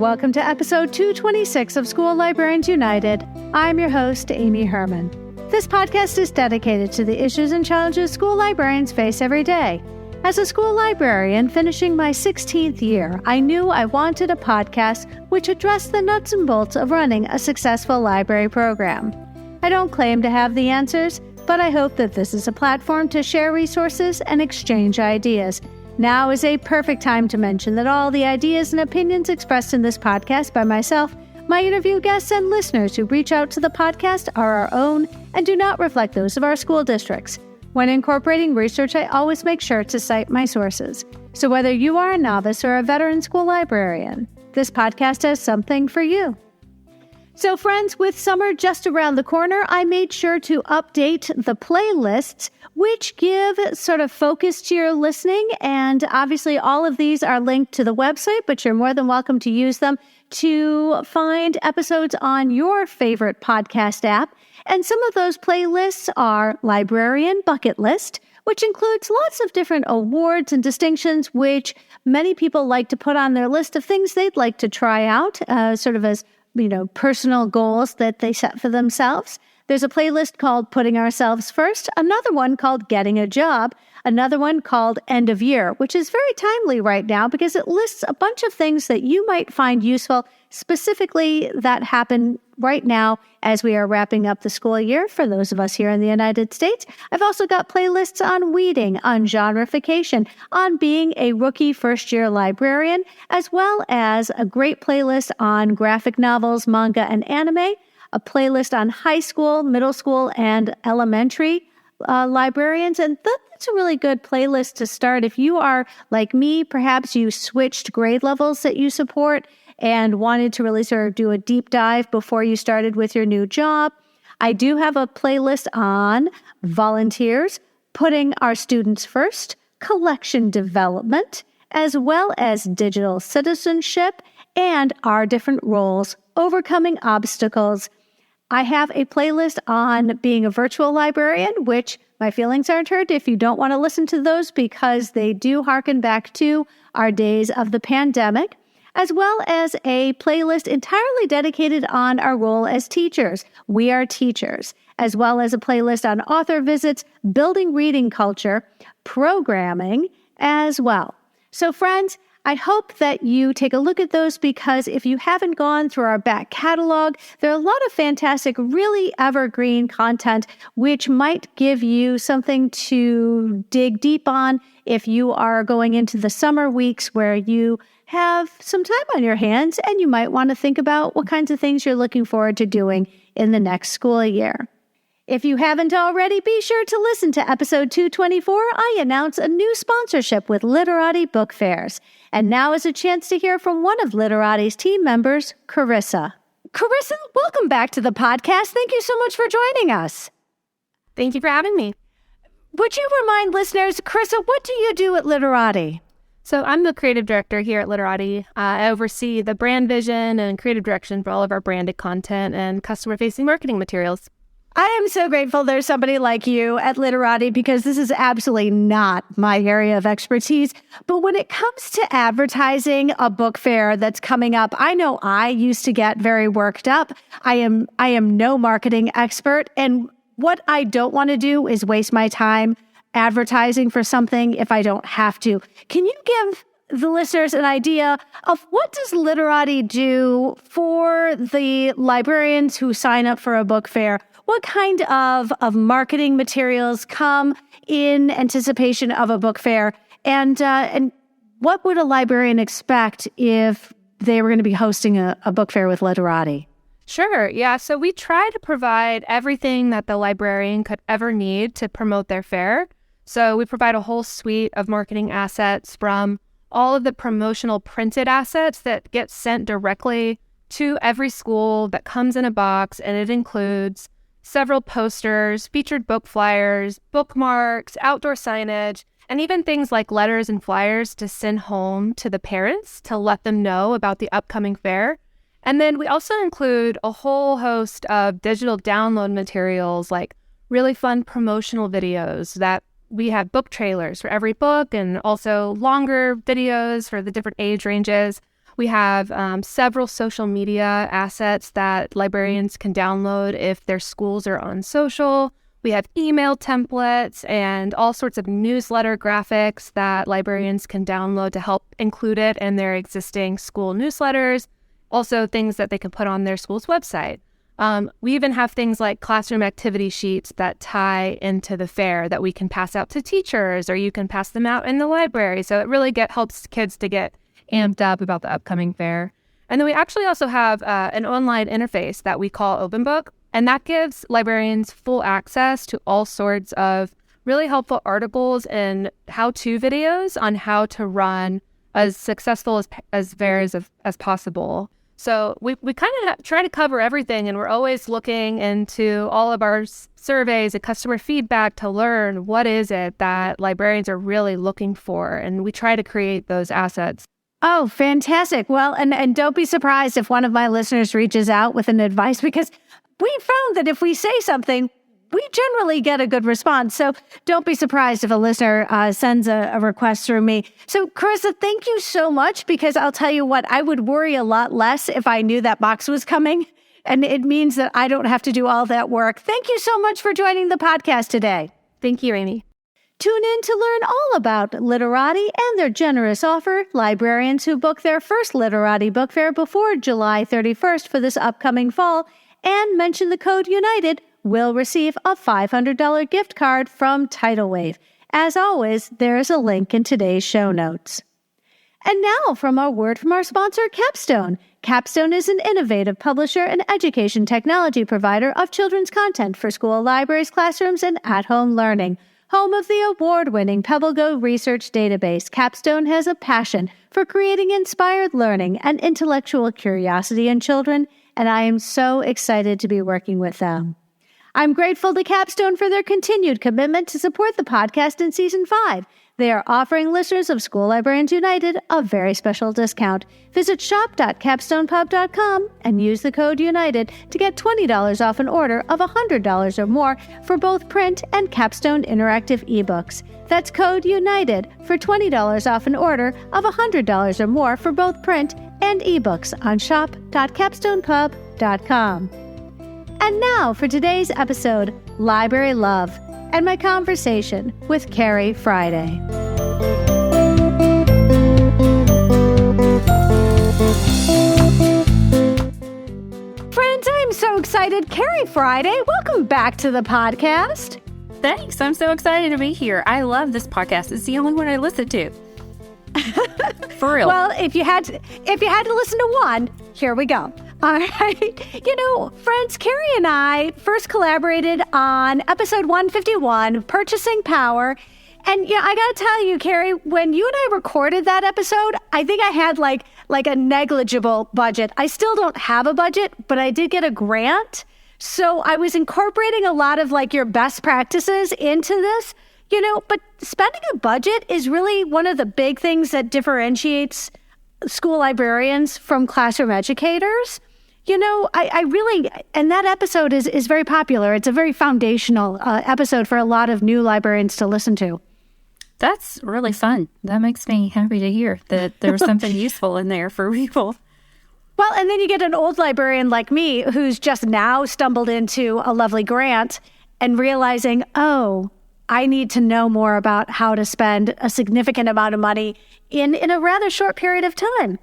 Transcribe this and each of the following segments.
welcome to episode 226 of School Librarians United. I'm your host, Amy Herman. This podcast is dedicated to the issues and challenges school librarians face every day. As a school librarian finishing my 16th year, I knew I wanted a podcast which addressed the nuts and bolts of running a successful library program. I don't claim to have the answers, but I hope that this is a platform to share resources and exchange ideas. Now is a perfect time to mention that all the ideas and opinions expressed in this podcast by myself, my interview guests, and listeners who reach out to the podcast are our own and do not reflect those of our school districts. When incorporating research, I always make sure to cite my sources. So whether you are a novice or a veteran school librarian, this podcast has something for you. So friends, with summer just around the corner, I made sure to update the playlists, which give sort of focus to your listening. And obviously all of these are linked to the website, but you're more than welcome to use them to find episodes on your favorite podcast app. And some of those playlists are Librarian Bucket List, which includes lots of different awards and distinctions, which many people like to put on their list of things they'd like to try out, sort of as personal goals that they set for themselves. There's a playlist called Putting Ourselves First, another one called Getting a Job, another one called End of Year, which is very timely right now because it lists a bunch of things that you might find useful, specifically that happen right now as we are wrapping up the school year for those of us here in the United States. I've also got playlists on weeding, on genreification, on being a rookie first-year librarian, as well as a great playlist on graphic novels, manga, and anime, a playlist on high school, middle school, and elementary librarians. And that's a really good playlist to start. If you are like me, perhaps you switched grade levels that you support and wanted to really sort of do a deep dive before you started with your new job. I do have a playlist on volunteers, putting our students first, collection development, as well as digital citizenship and our different roles, overcoming obstacles. I have a playlist on being a virtual librarian, which my feelings aren't hurt if you don't want to listen to those because they do harken back to our days of the pandemic, as well as a playlist entirely dedicated on our role as teachers. We are teachers, as well as a playlist on author visits, building reading culture, programming as well. So friends, I hope that you take a look at those because if you haven't gone through our back catalog, there are a lot of fantastic, really evergreen content, which might give you something to dig deep on if you are going into the summer weeks where you have some time on your hands and you might want to think about what kinds of things you're looking forward to doing in the next school year. If you haven't already, be sure to listen to episode 224. I announce a new sponsorship with Literati Book Fairs. And now is a chance to hear from one of Literati's team members, Carissa. Carissa, welcome back to the podcast. Thank you so much for joining us. Thank you for having me. Would you remind listeners, Carissa, what do you do at Literati? So I'm the creative director here at Literati. I oversee the brand vision and creative direction for all of our branded content and customer-facing marketing materials. I am so grateful there's somebody like you at Literati because this is absolutely not my area of expertise. But when it comes to advertising a book fair that's coming up, I know I used to get very worked up. I am no marketing expert. And what I don't want to do is waste my time advertising for something if I don't have to. Can you give the listeners an idea of what does Literati do for the librarians who sign up for a book fair? What kind of marketing materials come in anticipation of a book fair? And what would a librarian expect if they were going to be hosting a book fair with Literati? Sure, yeah. So we try to provide everything that the librarian could ever need to promote their fair. So we provide a whole suite of marketing assets from all of the promotional printed assets that get sent directly to every school that comes in a box, and it includes several posters, featured book flyers, bookmarks, outdoor signage, and even things like letters and flyers to send home to the parents to let them know about the upcoming fair. And then we also include a whole host of digital download materials like really fun promotional videos that we have book trailers for every book and also longer videos for the different age ranges. We have several social media assets that librarians can download if their schools are on social. We have email templates and all sorts of newsletter graphics that librarians can download to help include it in their existing school newsletters. Also things that they can put on their school's website. We even have things like classroom activity sheets that tie into the fair that we can pass out to teachers, or you can pass them out in the library. So it really helps kids to get amped up about the upcoming fair. And then we actually also have an online interface that we call Open Book, and that gives librarians full access to all sorts of really helpful articles and how-to videos on how to run as successful as fairs as possible. So we kind of try to cover everything, and we're always looking into all of our surveys and customer feedback to learn what is it that librarians are really looking for, and we try to create those assets. Oh, fantastic. Well, and don't be surprised if one of my listeners reaches out with an advice, because we found that if we say something, we generally get a good response. So don't be surprised if a listener sends a request through me. So Carissa, thank you so much, because I'll tell you what, I would worry a lot less if I knew that box was coming. And it means that I don't have to do all that work. Thank you so much for joining the podcast today. Thank you, Amy. Tune in to learn all about Literati and their generous offer. Librarians who book their first Literati Book Fair before July 31st for this upcoming fall and mention the code UNITED will receive a $500 gift card from Titlewave. As always, there is a link in today's show notes. And now, from a word from our sponsor, Capstone. Capstone is an innovative publisher and education technology provider of children's content for school libraries, classrooms, and at-home learning. Home of the award-winning PebbleGo research database, Capstone has a passion for creating inspired learning and intellectual curiosity in children, and I am so excited to be working with them. I'm grateful to Capstone for their continued commitment to support the podcast in Season 5. They are offering listeners of School Librarians United a very special discount. Visit shop.capstonepub.com and use the code UNITED to get $20 off an order of $100 or more for both print and Capstone interactive ebooks. That's code UNITED for $20 off an order of $100 or more for both print and ebooks on shop.capstonepub.com. And now for today's episode, Library Love, and my conversation with Carrie Friday. Friends, I'm so excited. Carrie Friday, welcome back to the podcast. Thanks. I'm so excited to be here. I love this podcast. It's the only one I listen to. For real. Well, if you had to listen to one, here we go. All right. You know, friends, Carrie and I first collaborated on episode 151, Purchasing Power. And, you know, I got to tell you, Carrie, when you and I recorded that episode, I think I had like a negligible budget. I still don't have a budget, but I did get a grant. So I was incorporating a lot of like your best practices into this, you know, but spending a budget is really one of the big things that differentiates school librarians from classroom educators. You know, I really, and that episode is very popular. It's a very foundational episode for a lot of new librarians to listen to. That's really fun. That makes me happy to hear that there was something useful in there for people. Well, and then you get an old librarian like me who's just now stumbled into a lovely grant and realizing, oh, I need to know more about how to spend a significant amount of money in a rather short period of time.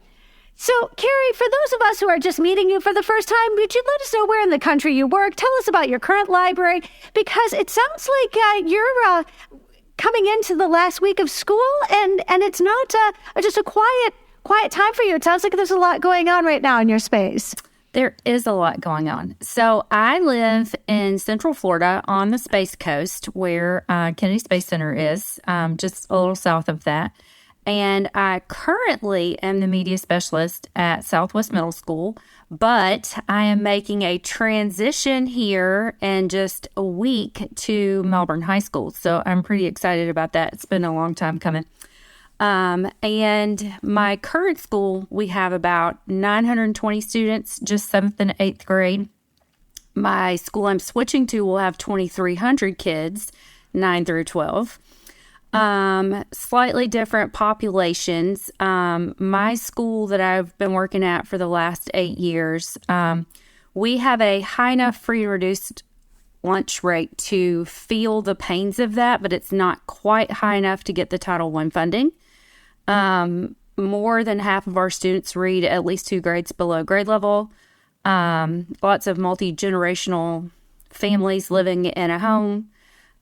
So, Carrie, for those of us who are just meeting you for the first time, would you let us know where in the country you work? Tell us about your current library, because it sounds like you're coming into the last week of school, and it's not just a quiet time for you. It sounds like there's a lot going on right now in your space. There is a lot going on. So I live in Central Florida on the Space Coast, where Kennedy Space Center is, just a little south of that. And I currently am the media specialist at Southwest Middle School, but I am making a transition here in just a week to Melbourne High School. So I'm pretty excited about that. It's been a long time coming. And my current school, we have about 920 students, just 7th and 8th grade. My school I'm switching to will have 2,300 kids, 9 through 12. Slightly different populations. My school that I've been working at for the last 8 years, we have a high enough free and reduced lunch rate to feel the pains of that, but it's not quite high enough to get the Title I funding. More than half of our students read at least 2 grades below grade level. Lots of multi-generational families living in a home.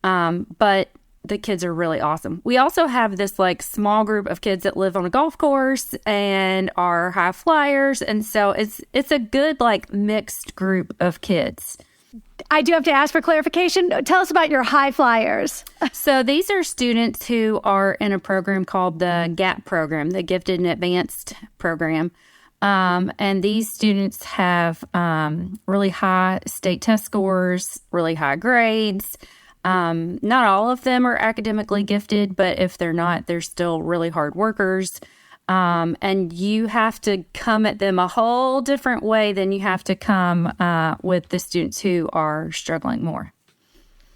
But the kids are really awesome. We also have this like small group of kids that live on a golf course and are high flyers. And so it's a good like mixed group of kids. I do have to ask for clarification. Tell us about your high flyers. So these are students who are in a program called the GAP program, the Gifted and Advanced program. And these students have really high state test scores, really high grades. Not all of them are academically gifted, but if they're not, they're still really hard workers. And you have to come at them a whole different way than you have to come with the students who are struggling more.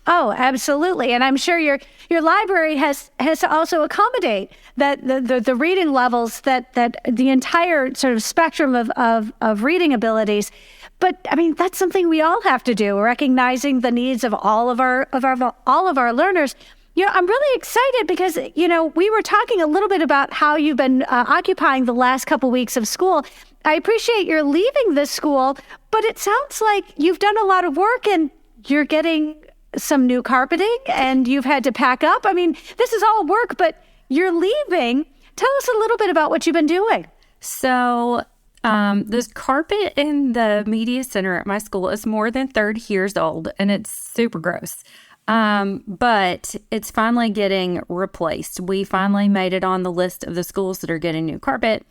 Oh, absolutely. And I'm sure your library has to also accommodate that the reading levels that the entire sort of spectrum of reading abilities. But I mean, that's something we all have to do, recognizing the needs of all of our learners. You know, I'm really excited because, you know, we were talking a little bit about how you've been occupying the last couple weeks of school. I appreciate you're leaving this school, but it sounds like you've done a lot of work and you're getting some new carpeting and you've had to pack up. I mean, this is all work, but you're leaving. Tell us a little bit about what you've been doing. So this carpet in the media center at my school is more than 30 years old and it's super gross. But it's finally getting replaced. We finally made it on the list of the schools that are getting new carpet.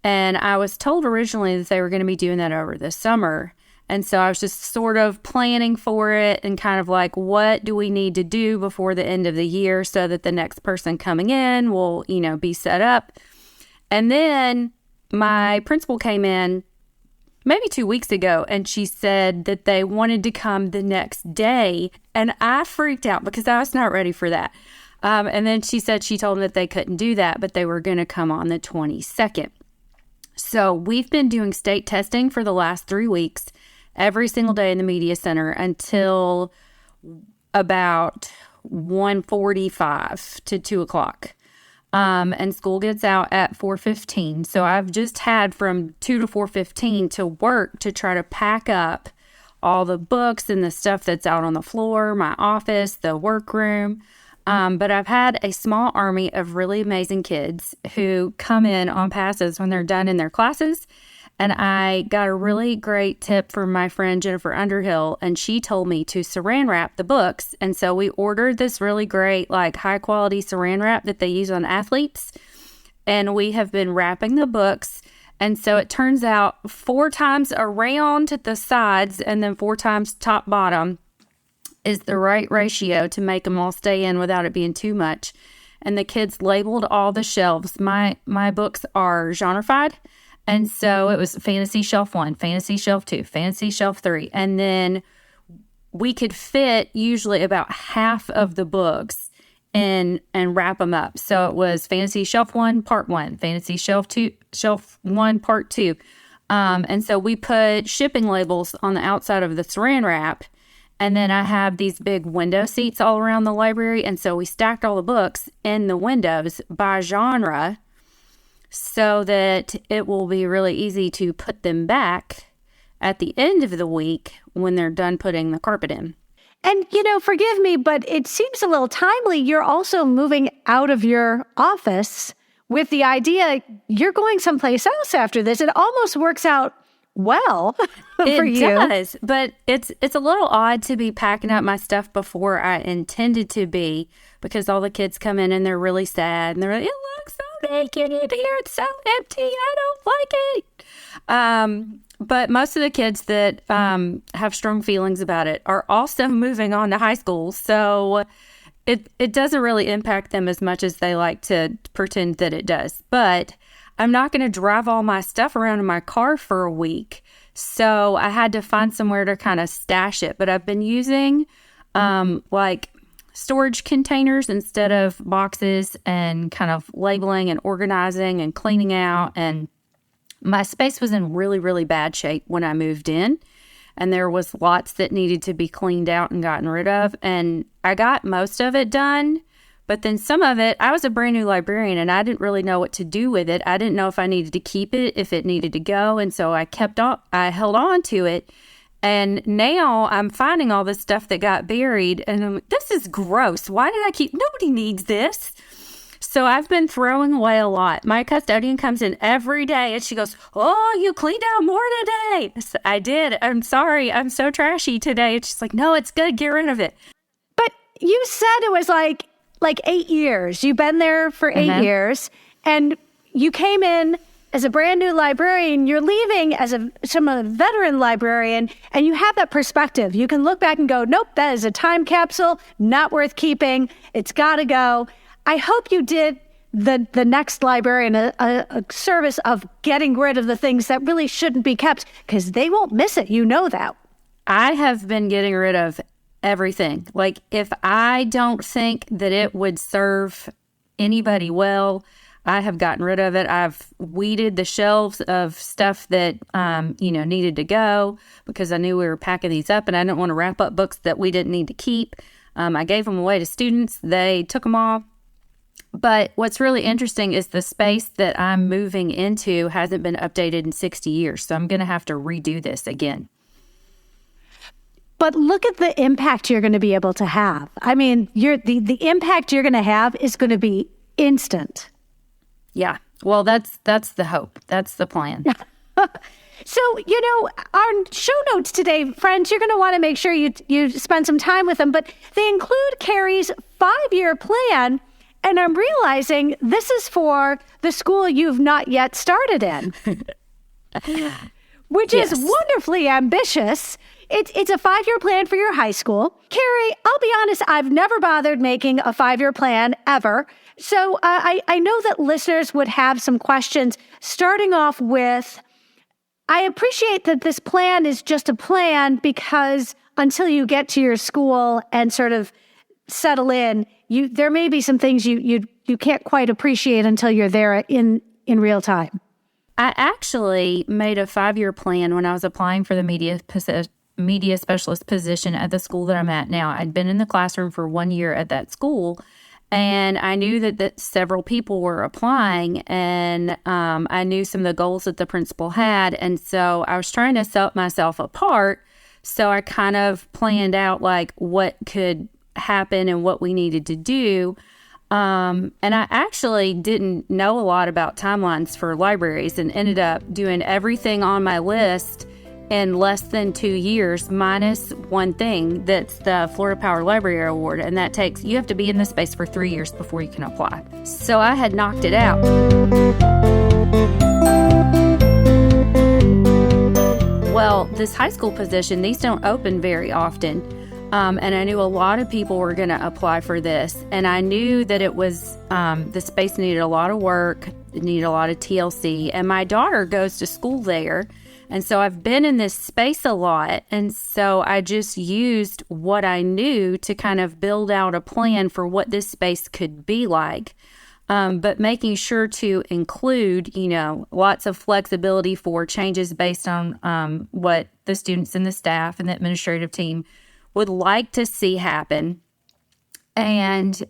And I was told originally that they were going to be doing that over the summer. And so I was just sort of planning for it and kind of like, what do we need to do before the end of the year so that the next person coming in will, you know, be set up. And then my principal came in maybe 2 weeks ago, and she said that they wanted to come the next day, and I freaked out because I was not ready for that. And then she said she told them that they couldn't do that, but they were going to come on the 22nd. So we've been doing state testing for the last 3 weeks, every single day in the media center until about 1:45 to 2 o'clock. And school gets out at 4:15. So I've just had from 2 to 4:15 to work to try to pack up all the books and the stuff that's out on the floor, my office, the workroom. But I've had a small army of really amazing kids who come in on passes when they're done in their classes. And I got a really great tip from my friend Jennifer Underhill, and she told me to saran wrap the books. And so we ordered this really great, like high quality saran wrap that they use on athletes. And we have been wrapping the books. And so it turns out 4 times around the sides and then 4 times top bottom is the right ratio to make them all stay in without it being too much. And the kids labeled all the shelves. My books are genreified. And so it was Fantasy Shelf 1, Fantasy Shelf 2, Fantasy Shelf 3. And then we could fit usually about half of the books in and wrap them up. So it was Fantasy Shelf 1, Part 1, Fantasy Shelf 2, Shelf 1, Part 2. And so we put shipping labels on the outside of the saran wrap. And then I have these big window seats all around the library. And so we stacked all the books in the windows by genre, so that it will be really easy to put them back at the end of the week when they're done putting the carpet in. And, you know, forgive me, but it seems a little timely. You're also moving out of your office with the idea you're going someplace else after this. It almost works out well for you. It does, but it's a little odd to be packing up my stuff before I intended to be, because all the kids come in and they're really sad and they're like, it looks so vacant in here, it's so empty, I don't like it. But most of the kids that have strong feelings about it are also moving on to high school, so it doesn't really impact them as much as they like to pretend that it does. But I'm not going to drive all my stuff around in my car for a week, so I had to find somewhere to kind of stash it. But I've been using like storage containers instead of boxes, and kind of labeling and organizing and cleaning out. And my space was in really, really bad shape when I moved in, and there was lots that needed to be cleaned out and gotten rid of. And I got most of it done, but then some of it, I was a brand new librarian and I didn't really know what to do with it. I didn't know if I needed to keep it, if it needed to go. And so I held on to it. And now I'm finding all this stuff that got buried, and I'm like, this is gross. Why did I keep? Nobody needs this. So I've been throwing away a lot. My custodian comes in every day and she goes, oh, you cleaned out more today. So I did. I'm sorry. I'm so trashy today. And she's like, no, it's good. Get rid of it. But you said it was like 8 years. You've been there for 8 years, and you came in as a brand new librarian. You're leaving as a veteran librarian, and you have that perspective. You can look back and go, nope, that is a time capsule, not worth keeping. It's got to go. I hope you did the next librarian a service of getting rid of the things that really shouldn't be kept, because they won't miss it. You know that. I have been getting rid of everything. Like, if I don't think that it would serve anybody well, I have gotten rid of it. I've weeded the shelves of stuff that, needed to go, because I knew we were packing these up and I didn't want to wrap up books that we didn't need to keep. I gave them away to students. They took them all. But what's really interesting is the space that I'm moving into hasn't been updated in 60 years. So I'm going to have to redo this again. But look at the impact you're going to be able to have. I mean, the impact you're going to have is going to be instant. Yeah. Well, that's the hope. That's the plan. So, our show notes today, friends, you're going to want to make sure you spend some time with them. But they include Carrie's 5-year plan. And I'm realizing this is for the school you've not yet started in, which is wonderfully ambitious. It's a 5-year plan for your high school. Carrie, I'll be honest, I've never bothered making a 5-year plan ever. So I know that listeners would have some questions, starting off with, I appreciate that this plan is just a plan, because until you get to your school and sort of settle in, there may be some things you can't quite appreciate until you're there in real time. I actually made a 5-year plan when I was applying for the media specialist position at the school that I'm at now. I'd been in the classroom for 1 year at that school, and I knew that several people were applying, and I knew some of the goals that the principal had, and so I was trying to set myself apart. So I kind of planned out like what could happen and what we needed to do. And I actually didn't know a lot about timelines for libraries, and ended up doing everything on my list in less than 2 years, minus one thing. That's the Florida Power Library Award. And that you have to be in the space for 3 years before you can apply. So I had knocked it out. Well, this high school position, these don't open very often. And I knew a lot of people were going to apply for this. And I knew that it was, the space needed a lot of work, it needed a lot of TLC. And my daughter goes to school there. And so I've been in this space a lot. And so I just used what I knew to kind of build out a plan for what this space could be like. But making sure to include, lots of flexibility for changes based on what the students and the staff and the administrative team would like to see happen. And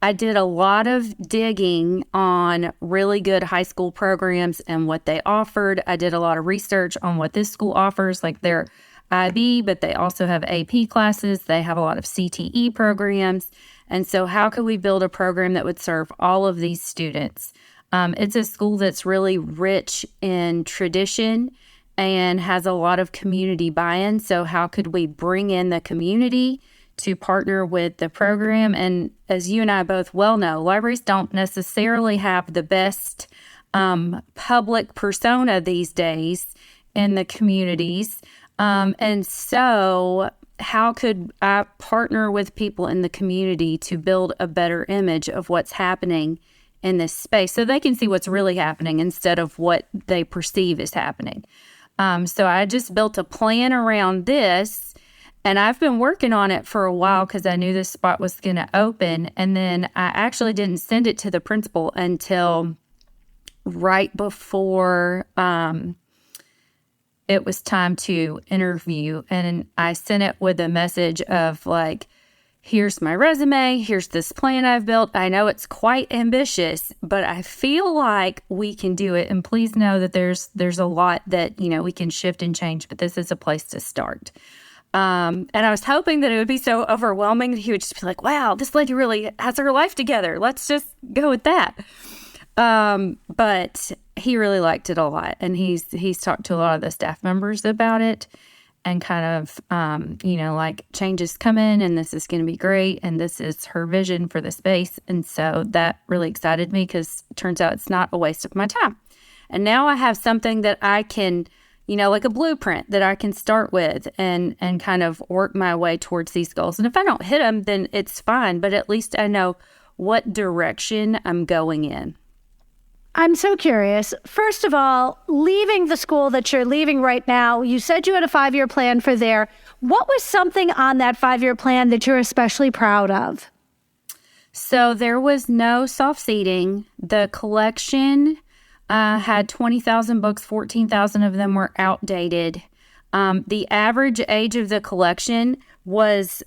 I did a lot of digging on really good high school programs and what they offered. I did a lot of research on what this school offers, like their IB, but they also have AP classes. They have a lot of CTE programs. And so how could we build a program that would serve all of these students? It's a school that's really rich in tradition and has a lot of community buy-in. So how could we bring in the community to partner with the program? And as you and I both well know, libraries don't necessarily have the best public persona these days in the communities. And so how could I partner with people in the community to build a better image of what's happening in this space so they can see what's really happening instead of what they perceive is happening? So I just built a plan around this. And I've been working on it for a while because I knew this spot was going to open. And then I actually didn't send it to the principal until right before it was time to interview. And I sent it with a message of like, here's my resume, here's this plan I've built. I know it's quite ambitious, but I feel like we can do it. And please know that there's a lot that, we can shift and change, but this is a place to start. And I was hoping that it would be so overwhelming that he would just be like, wow, this lady really has her life together. Let's just go with that. But he really liked it a lot. And he's talked to a lot of the staff members about it and kind of, like changes coming and this is going to be great. And this is her vision for the space. And so that really excited me because it turns out it's not a waste of my time. And now I have something that I can, like a blueprint that I can start with and kind of work my way towards these goals. And if I don't hit them, then it's fine. But at least I know what direction I'm going in. I'm so curious. First of all, leaving the school that you're leaving right now, you said you had a 5-year plan for there. What was something on that 5-year plan that you're especially proud of? So there was no soft seating. The collection had 20,000 books, 14,000 of them were outdated. The average age of the collection was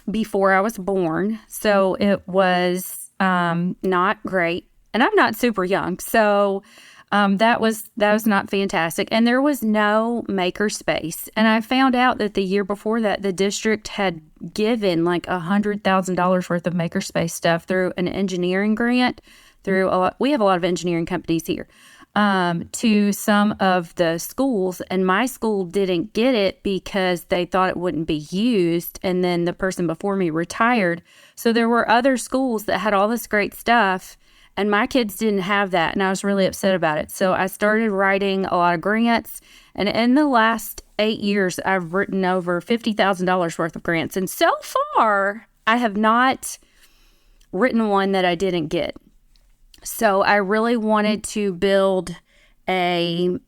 before I was born, so it was not great. And I'm not super young, so that was not fantastic. And there was no maker space. And I found out that the year before that, the district had given like $100,000 worth of maker space stuff through an engineering grant. We have a lot of engineering companies here, to some of the schools. And my school didn't get it because they thought it wouldn't be used. And then the person before me retired. So there were other schools that had all this great stuff. And my kids didn't have that, and I was really upset about it. So I started writing a lot of grants, and in the last 8 years, I've written over $50,000 worth of grants. And so far, I have not written one that I didn't get. So I really wanted to build a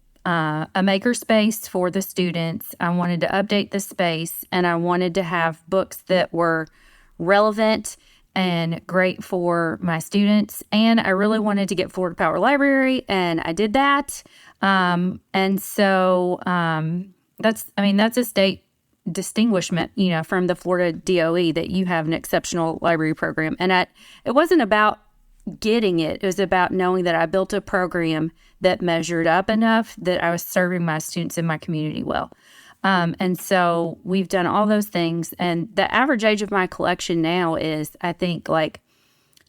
maker space for the students. I wanted to update the space, and I wanted to have books that were relevant and great for my students. And I really wanted to get Florida Power Library, and I did that. And so that's a state distinguishment, from the Florida DOE that you have an exceptional library program. And it wasn't about getting it. It was about knowing that I built a program that measured up enough that I was serving my students in my community well. And so we've done all those things. And the average age of my collection now is, I think, like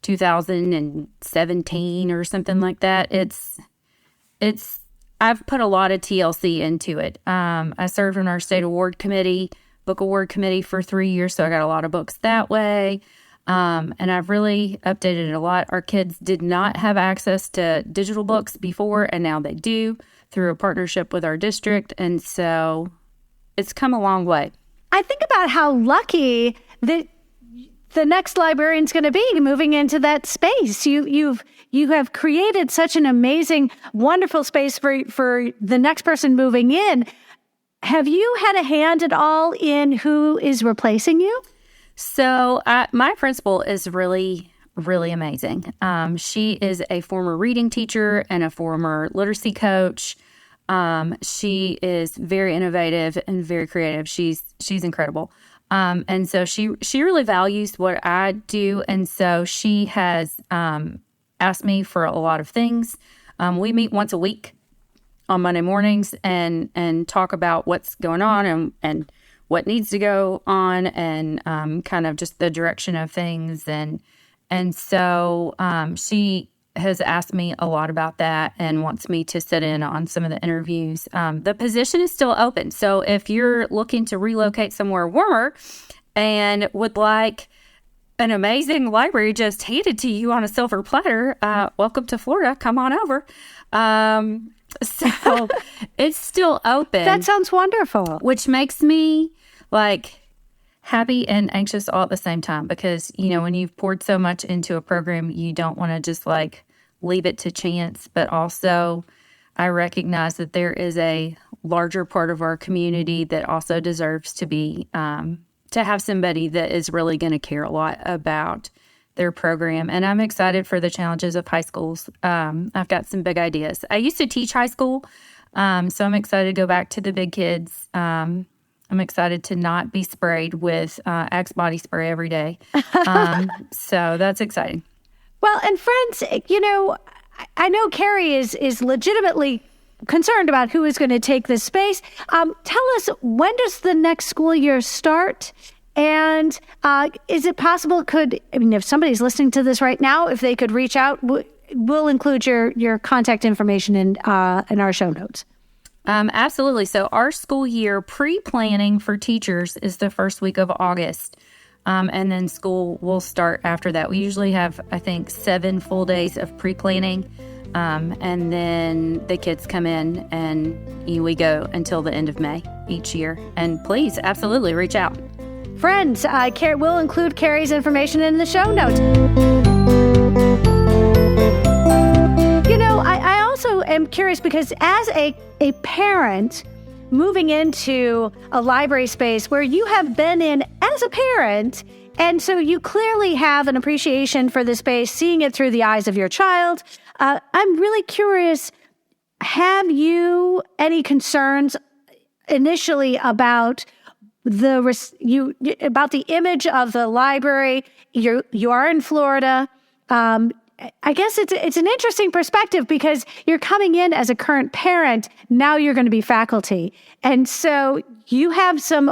2017 or something like that. I've put a lot of TLC into it. I served on our state book award committee for 3 years. So I got a lot of books that way. And I've really updated it a lot. Our kids did not have access to digital books before, and now they do through a partnership with our district. And so it's come a long way. I think about how lucky the next librarian's going to be moving into that space. You have created such an amazing, wonderful space for the next person moving in. Have you had a hand at all in who is replacing you? So my principal is really, really amazing. She is a former reading teacher and a former literacy coach. She is very innovative and very creative. She's incredible. And so she really values what I do. And so she has asked me for a lot of things. We meet once a week on Monday mornings and talk about what's going on and what needs to go on and kind of just the direction of things. And so she has asked me a lot about that and wants me to sit in on some of the interviews. The position is still open. So if you're looking to relocate somewhere warmer and would like an amazing library just handed to you on a silver platter, welcome to Florida. Come on over. So it's still open. That sounds wonderful. Which makes me happy and anxious all at the same time, because, when you've poured so much into a program, you don't want to just leave it to chance. But also, I recognize that there is a larger part of our community that also deserves to be, to have somebody that is really going to care a lot about their program. And I'm excited for the challenges of high schools. I've got some big ideas. I used to teach high school, so I'm excited to go back to the big kids. I'm excited to not be sprayed with Axe body spray every day. So that's exciting. Well, and friends, I know Carrie is legitimately concerned about who is going to take this space. Tell us, when does the next school year start? And is it possible, if somebody's listening to this right now, if they could reach out, we'll include your contact information in our show notes. Absolutely. So our school year pre-planning for teachers is the first week of August. And then school will start after that. We usually have, I think, 7 full days of pre-planning. And then the kids come in and we go until the end of May each year. And please, absolutely, reach out. Friends, we'll include Carrie's information in the show notes. I also am curious because as a parent moving into a library space where you have been in as a parent, and so you clearly have an appreciation for the space, seeing it through the eyes of your child, I'm really curious, have you any concerns initially about about the image of the library? You are in Florida. I guess it's an interesting perspective because you're coming in as a current parent. Now you're going to be faculty, and so you have some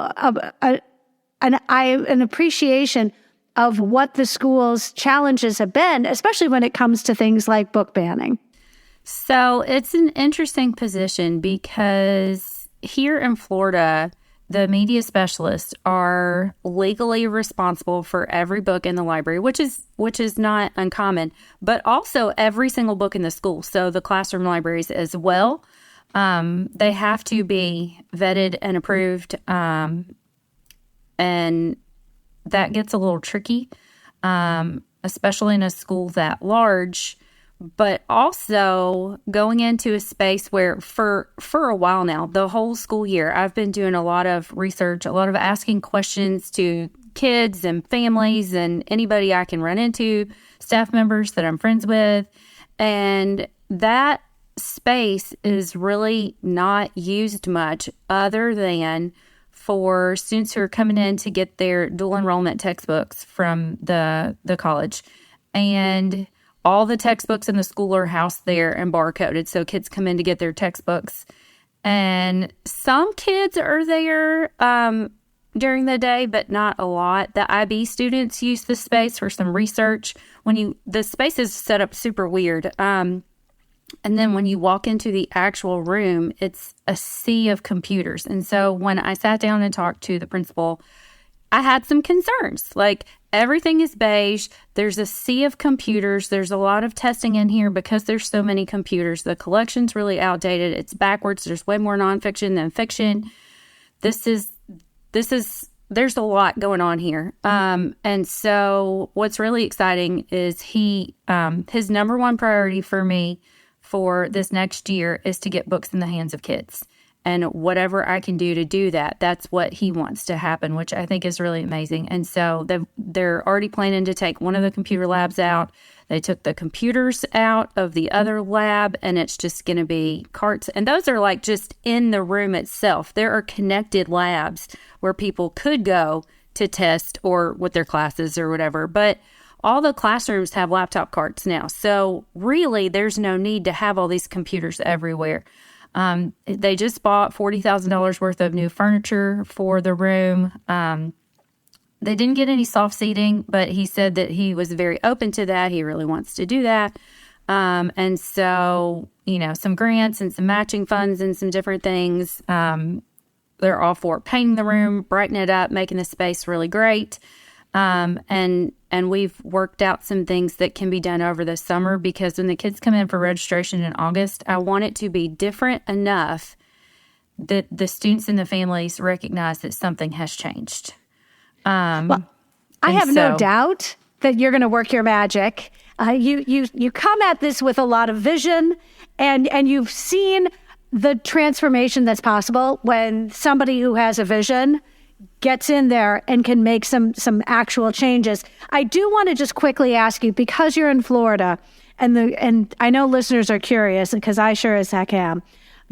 an appreciation of what the school's challenges have been, especially when it comes to things like book banning. So it's an interesting position because here in Florida, the media specialists are legally responsible for every book in the library, which is not uncommon, but also every single book in the school. So the classroom libraries as well. They have to be vetted and approved, and that gets a little tricky, especially in a school that large. But also going into a space where for a while now, the whole school year, I've been doing a lot of research, a lot of asking questions to kids and families and anybody I can run into, staff members that I'm friends with. And that space is really not used much other than for students who are coming in to get their dual enrollment textbooks from the college. And all the textbooks in the school are housed there and barcoded. So kids come in to get their textbooks. And some kids are there during the day, but not a lot. The IB students use the space for some research. The space is set up super weird. And then when you walk into the actual room, it's a sea of computers. And so when I sat down and talked to the principal, I had some concerns. Like, everything is beige. There's a sea of computers. There's a lot of testing in here because there's so many computers. The collection's really outdated. It's backwards. There's way more nonfiction than fiction. There's a lot going on here. And so what's really exciting is his number one priority for me for this next year is to get books in the hands of kids. And whatever I can do to do that, that's what he wants to happen, which I think is really amazing. And so they're already planning to take one of the computer labs out. They took the computers out of the other lab, and it's just going to be carts. And those are like just in the room itself. There are connected labs where people could go to test or with their classes or whatever. But all the classrooms have laptop carts now. So really, there's no need to have all these computers everywhere. They just bought $40,000 worth of new furniture for the room. They didn't get any soft seating, but he said that he was very open to that. He really wants to do that. And so, some grants and some matching funds and some different things. They're all for painting the room, brightening it up, making the space really great. And we've worked out some things that can be done over the summer because when the kids come in for registration in August, I want it to be different enough that the students and the families recognize that something has changed. Well, I have no doubt that you're going to work your magic. You come at this with a lot of vision And you've seen the transformation that's possible when somebody who has a vision gets in there and can make some actual changes. I do want to just quickly ask you, because you're in Florida, and I know listeners are curious, because I sure as heck am,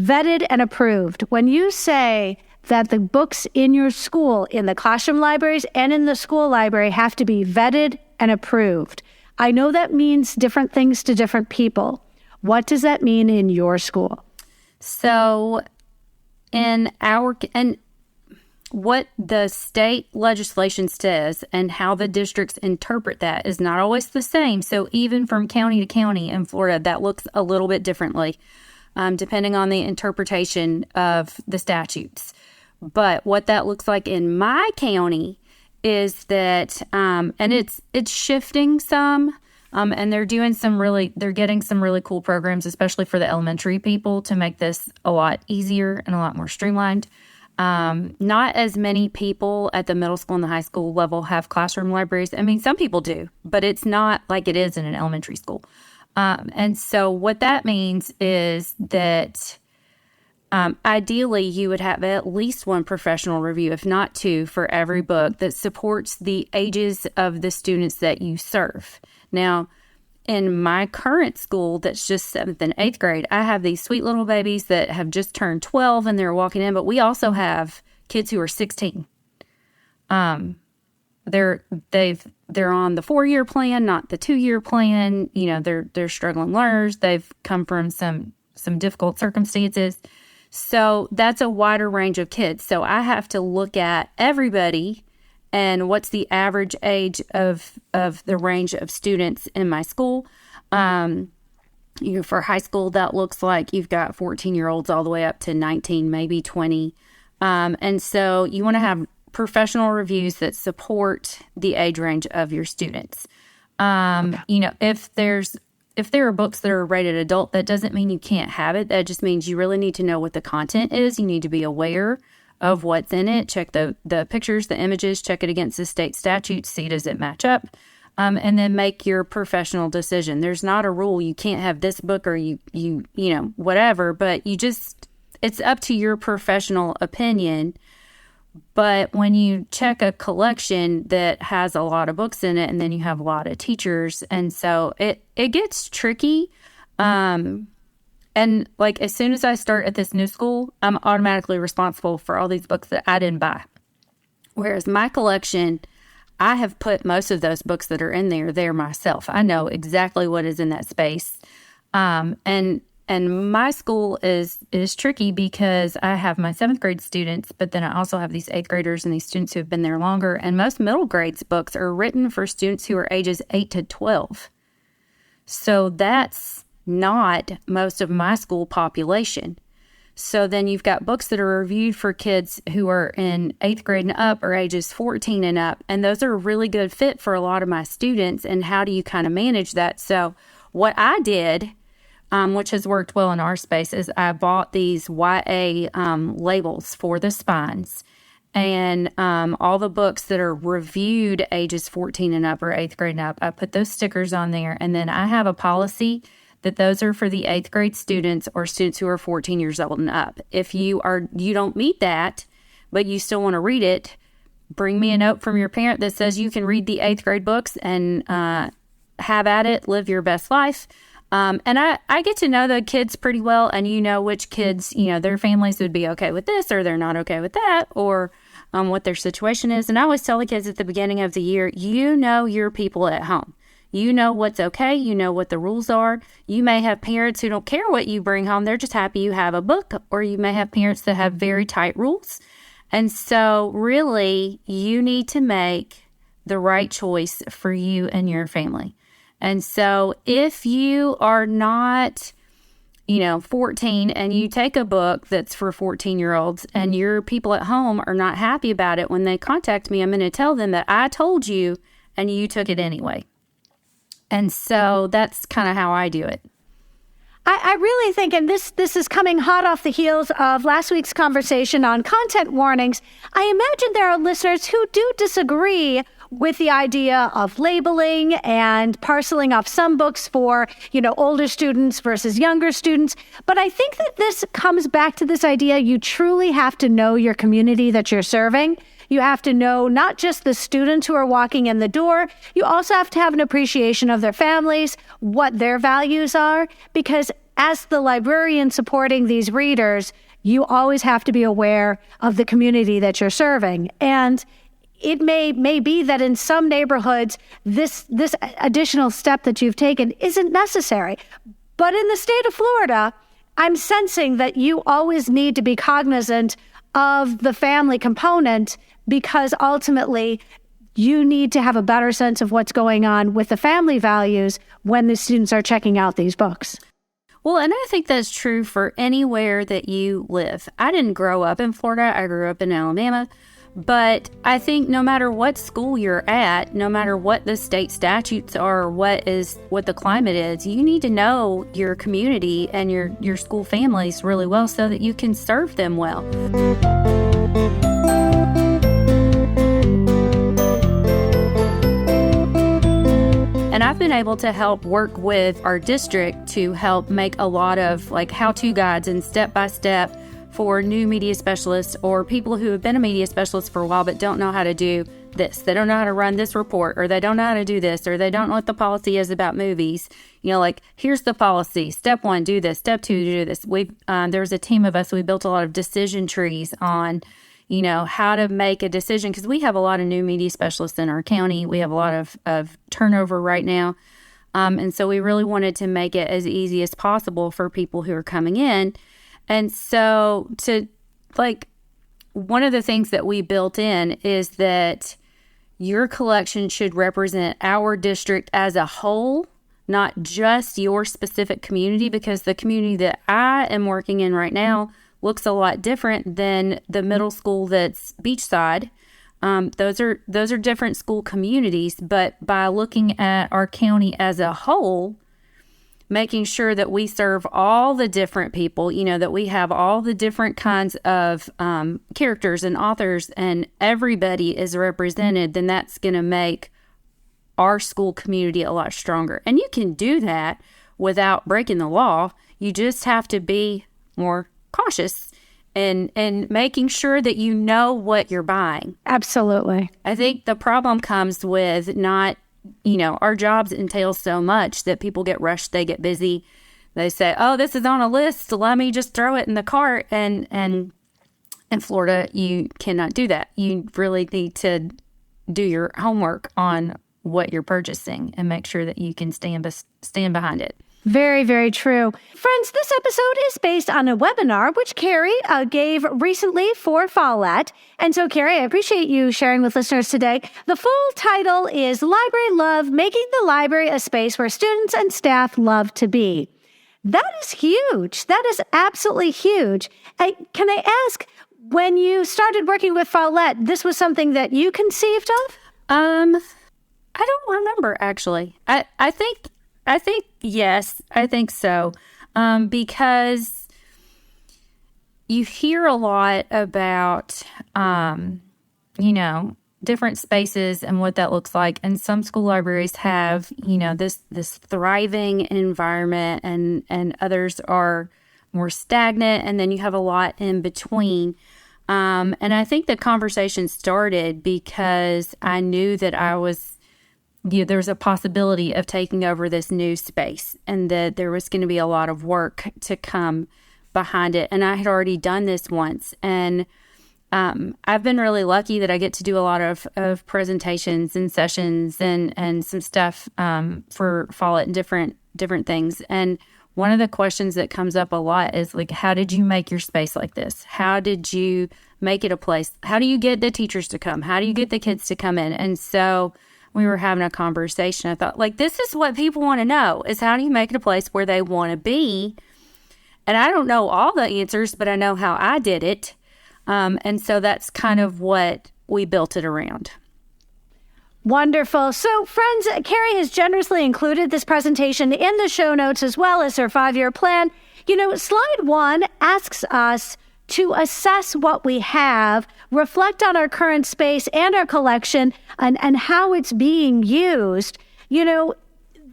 vetted and approved. When you say that the books in your school, in the classroom libraries and in the school library, have to be vetted and approved, I know that means different things to different people. What does that mean in your school? So and what the state legislation says and how the districts interpret that is not always the same. So even from county to county in Florida, that looks a little bit differently, depending on the interpretation of the statutes. But what that looks like in my county is that, and it's shifting some, and they're getting some really cool programs, especially for the elementary people, to make this a lot easier and a lot more streamlined. Not as many people at the middle school and the high school level have classroom libraries. I mean, some people do, but it's not like it is in an elementary school. And so what that means is that ideally, you would have at least one professional review, if not two, for every book that supports the ages of the students that you serve. Now, in my current school, that's just 7th and 8th grade, I have these sweet little babies that have just turned 12 and they're walking in, but we also have kids who are 16. They're on the 4-year plan, not the 2-year plan. You know, they're struggling learners. They've come from some difficult circumstances. So that's a wider range of kids. So I have to look at everybody and what's the average age of the range of students in my school. For high school, that looks like you've got 14-year-olds all the way up to 19, maybe 20. And so you want to have professional reviews that support the age range of your students. If there are books that are rated adult, that doesn't mean you can't have it. That just means you really need to know what the content is. You need to be aware of what's in it. Check the pictures, the images, check it against the state statutes, see does it match up, and then make your professional decision. There's not a rule. You can't have this book or you whatever, but it's up to your professional opinion. But when you check a collection that has a lot of books in it, and then you have a lot of teachers, and so it gets tricky. And like as soon as I start at this new school, I'm automatically responsible for all these books that I didn't buy. Whereas my collection, I have put most of those books that are in there myself. I know exactly what is in that space. And my school is tricky because I have my 7th grade students, but then I also have these 8th graders and these students who have been there longer. And most middle grades books are written for students who are ages 8 to 12. So that's not most of my school population. So then you've got books that are reviewed for kids who are in 8th grade and up or ages 14 and up. And those are a really good fit for a lot of my students. And how do you kind of manage that? So what I did, which has worked well in our space, is I bought these YA labels for the spines. And all the books that are reviewed ages 14 and up or 8th grade and up, I put those stickers on there. And then I have a policy that those are for the 8th grade students or students who are 14 years old and up. If you don't meet that, but you still want to read it, bring me a note from your parent that says you can read the 8th grade books and have at it, live your best life. And I get to know the kids pretty well, and you know which kids, their families would be okay with this or they're not okay with that, or what their situation is. And I always tell the kids at the beginning of the year, you know your people at home. You know what's okay. You know what the rules are. You may have parents who don't care what you bring home. They're just happy you have a book. Or you may have parents that have very tight rules. And so really, you need to make the right choice for you and your family. And so if you are not, 14 and you take a book that's for 14-year-olds and your people at home are not happy about it, when they contact me, I'm going to tell them that I told you and you took it anyway. And so that's kind of how I do it. I really think, and this is coming hot off the heels of last week's conversation on content warnings, I imagine there are listeners who do disagree with the idea of labeling and parceling off some books for, older students versus younger students. But I think that this comes back to this idea you truly have to know your community that you're serving. You have to know not just the students who are walking in the door, you also have to have an appreciation of their families, what their values are, because as the librarian supporting these readers, you always have to be aware of the community that you're serving. And it may be that in some neighborhoods, this additional step that you've taken isn't necessary. But in the state of Florida, I'm sensing that you always need to be cognizant of the family component, because ultimately you need to have a better sense of what's going on with the family values when the students are checking out these books. Well, and I think that's true for anywhere that you live. I didn't grow up in Florida. I grew up in Alabama. But I think no matter what school you're at, no matter what the state statutes are, or what the climate is, you need to know your community and your school families really well so that you can serve them well. And I've been able to help work with our district to help make a lot of how-to guides and step-by-step for new media specialists or people who have been a media specialist for a while but don't know how to do this. They don't know how to run this report, or they don't know how to do this, or they don't know what the policy is about movies. Here's the policy. Step 1, do this. Step 2, do this. There was a team of us. We built a lot of decision trees on how to make a decision, because we have a lot of new media specialists in our county. We have a lot of turnover right now. And so we really wanted to make it as easy as possible for people who are coming in. And so one of the things that we built in is that your collection should represent our district as a whole, not just your specific community, because the community that I am working in right now looks a lot different than the middle school that's beachside. Those are different school communities, but by looking at our county as a whole, making sure that we serve all the different people, that we have all the different kinds of characters and authors, and everybody is represented, then that's going to make our school community a lot stronger. And you can do that without breaking the law. You just have to be more cautious and making sure that you know what you're buying. Absolutely. I think the problem comes with not, our jobs entail so much that people get rushed, they get busy. They say, oh, this is on a list, let me just throw it in the cart. And in Florida, you cannot do that. You really need to do your homework on what you're purchasing and make sure that you can stand behind it. Very, very true. Friends, this episode is based on a webinar which Carrie gave recently for Follett. And so, Carrie, I appreciate you sharing with listeners today. The full title is Library Love, Making the Library a Space Where Students and Staff Love to Be. That is huge. That is absolutely huge. Can I ask, when you started working with Follett, this was something that you conceived of? I don't remember, actually. I think yes, I think so. Because you hear a lot about, different spaces and what that looks like. And some school libraries have, this thriving environment, and others are more stagnant. And then you have a lot in between. And I think the conversation started because I knew that there's a possibility of taking over this new space, and that there was going to be a lot of work to come behind it. And I had already done this once, and I've been really lucky that I get to do a lot of presentations and sessions and some stuff for Follett and different things. And one of the questions that comes up a lot is how did you make your space like this? How did you make it a place? How do you get the teachers to come? How do you get the kids to come in? And so we were having a conversation. I thought, this is what people want to know, is how do you make it a place where they want to be? And I don't know all the answers, but I know how I did it. And so that's kind of what we built it around. Wonderful. So, friends, Carrie has generously included this presentation in the show notes as well as her 5-year plan. Slide 1 asks us to assess what we have, reflect on our current space and our collection and how it's being used. You know,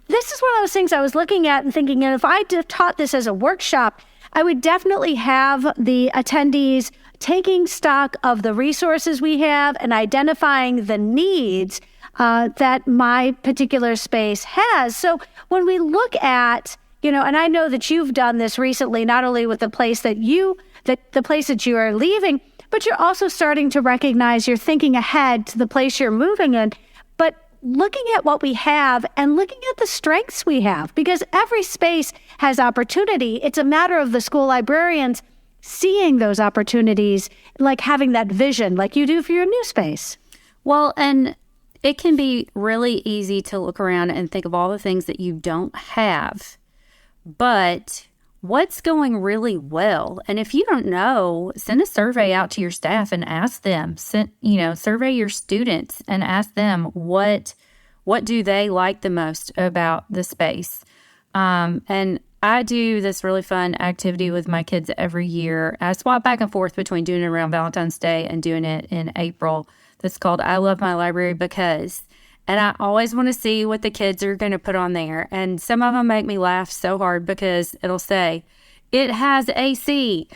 this is one of those things I was looking at and thinking, if I taught this as a workshop, I would definitely have the attendees taking stock of the resources we have and identifying the needs that my particular space has. So when we look at, and I know that you've done this recently, not only with the place that you are leaving, but you're also starting to recognize you're thinking ahead to the place you're moving in, but looking at what we have and looking at the strengths we have, because every space has opportunity. It's a matter of the school librarians seeing those opportunities, like having that vision like you do for your new space. Well, and it can be really easy to look around and think of all the things that you don't have, but what's going really well? And if you don't know, send a survey out to your staff and ask them. Survey your students and ask them what do they like the most about the space. And I do this really fun activity with my kids every year. I swap back and forth between doing it around Valentine's Day and doing it in April. That's called I Love My Library Because. And I always want to see what the kids are going to put on there. And some of them make me laugh so hard because it'll say, it has AC,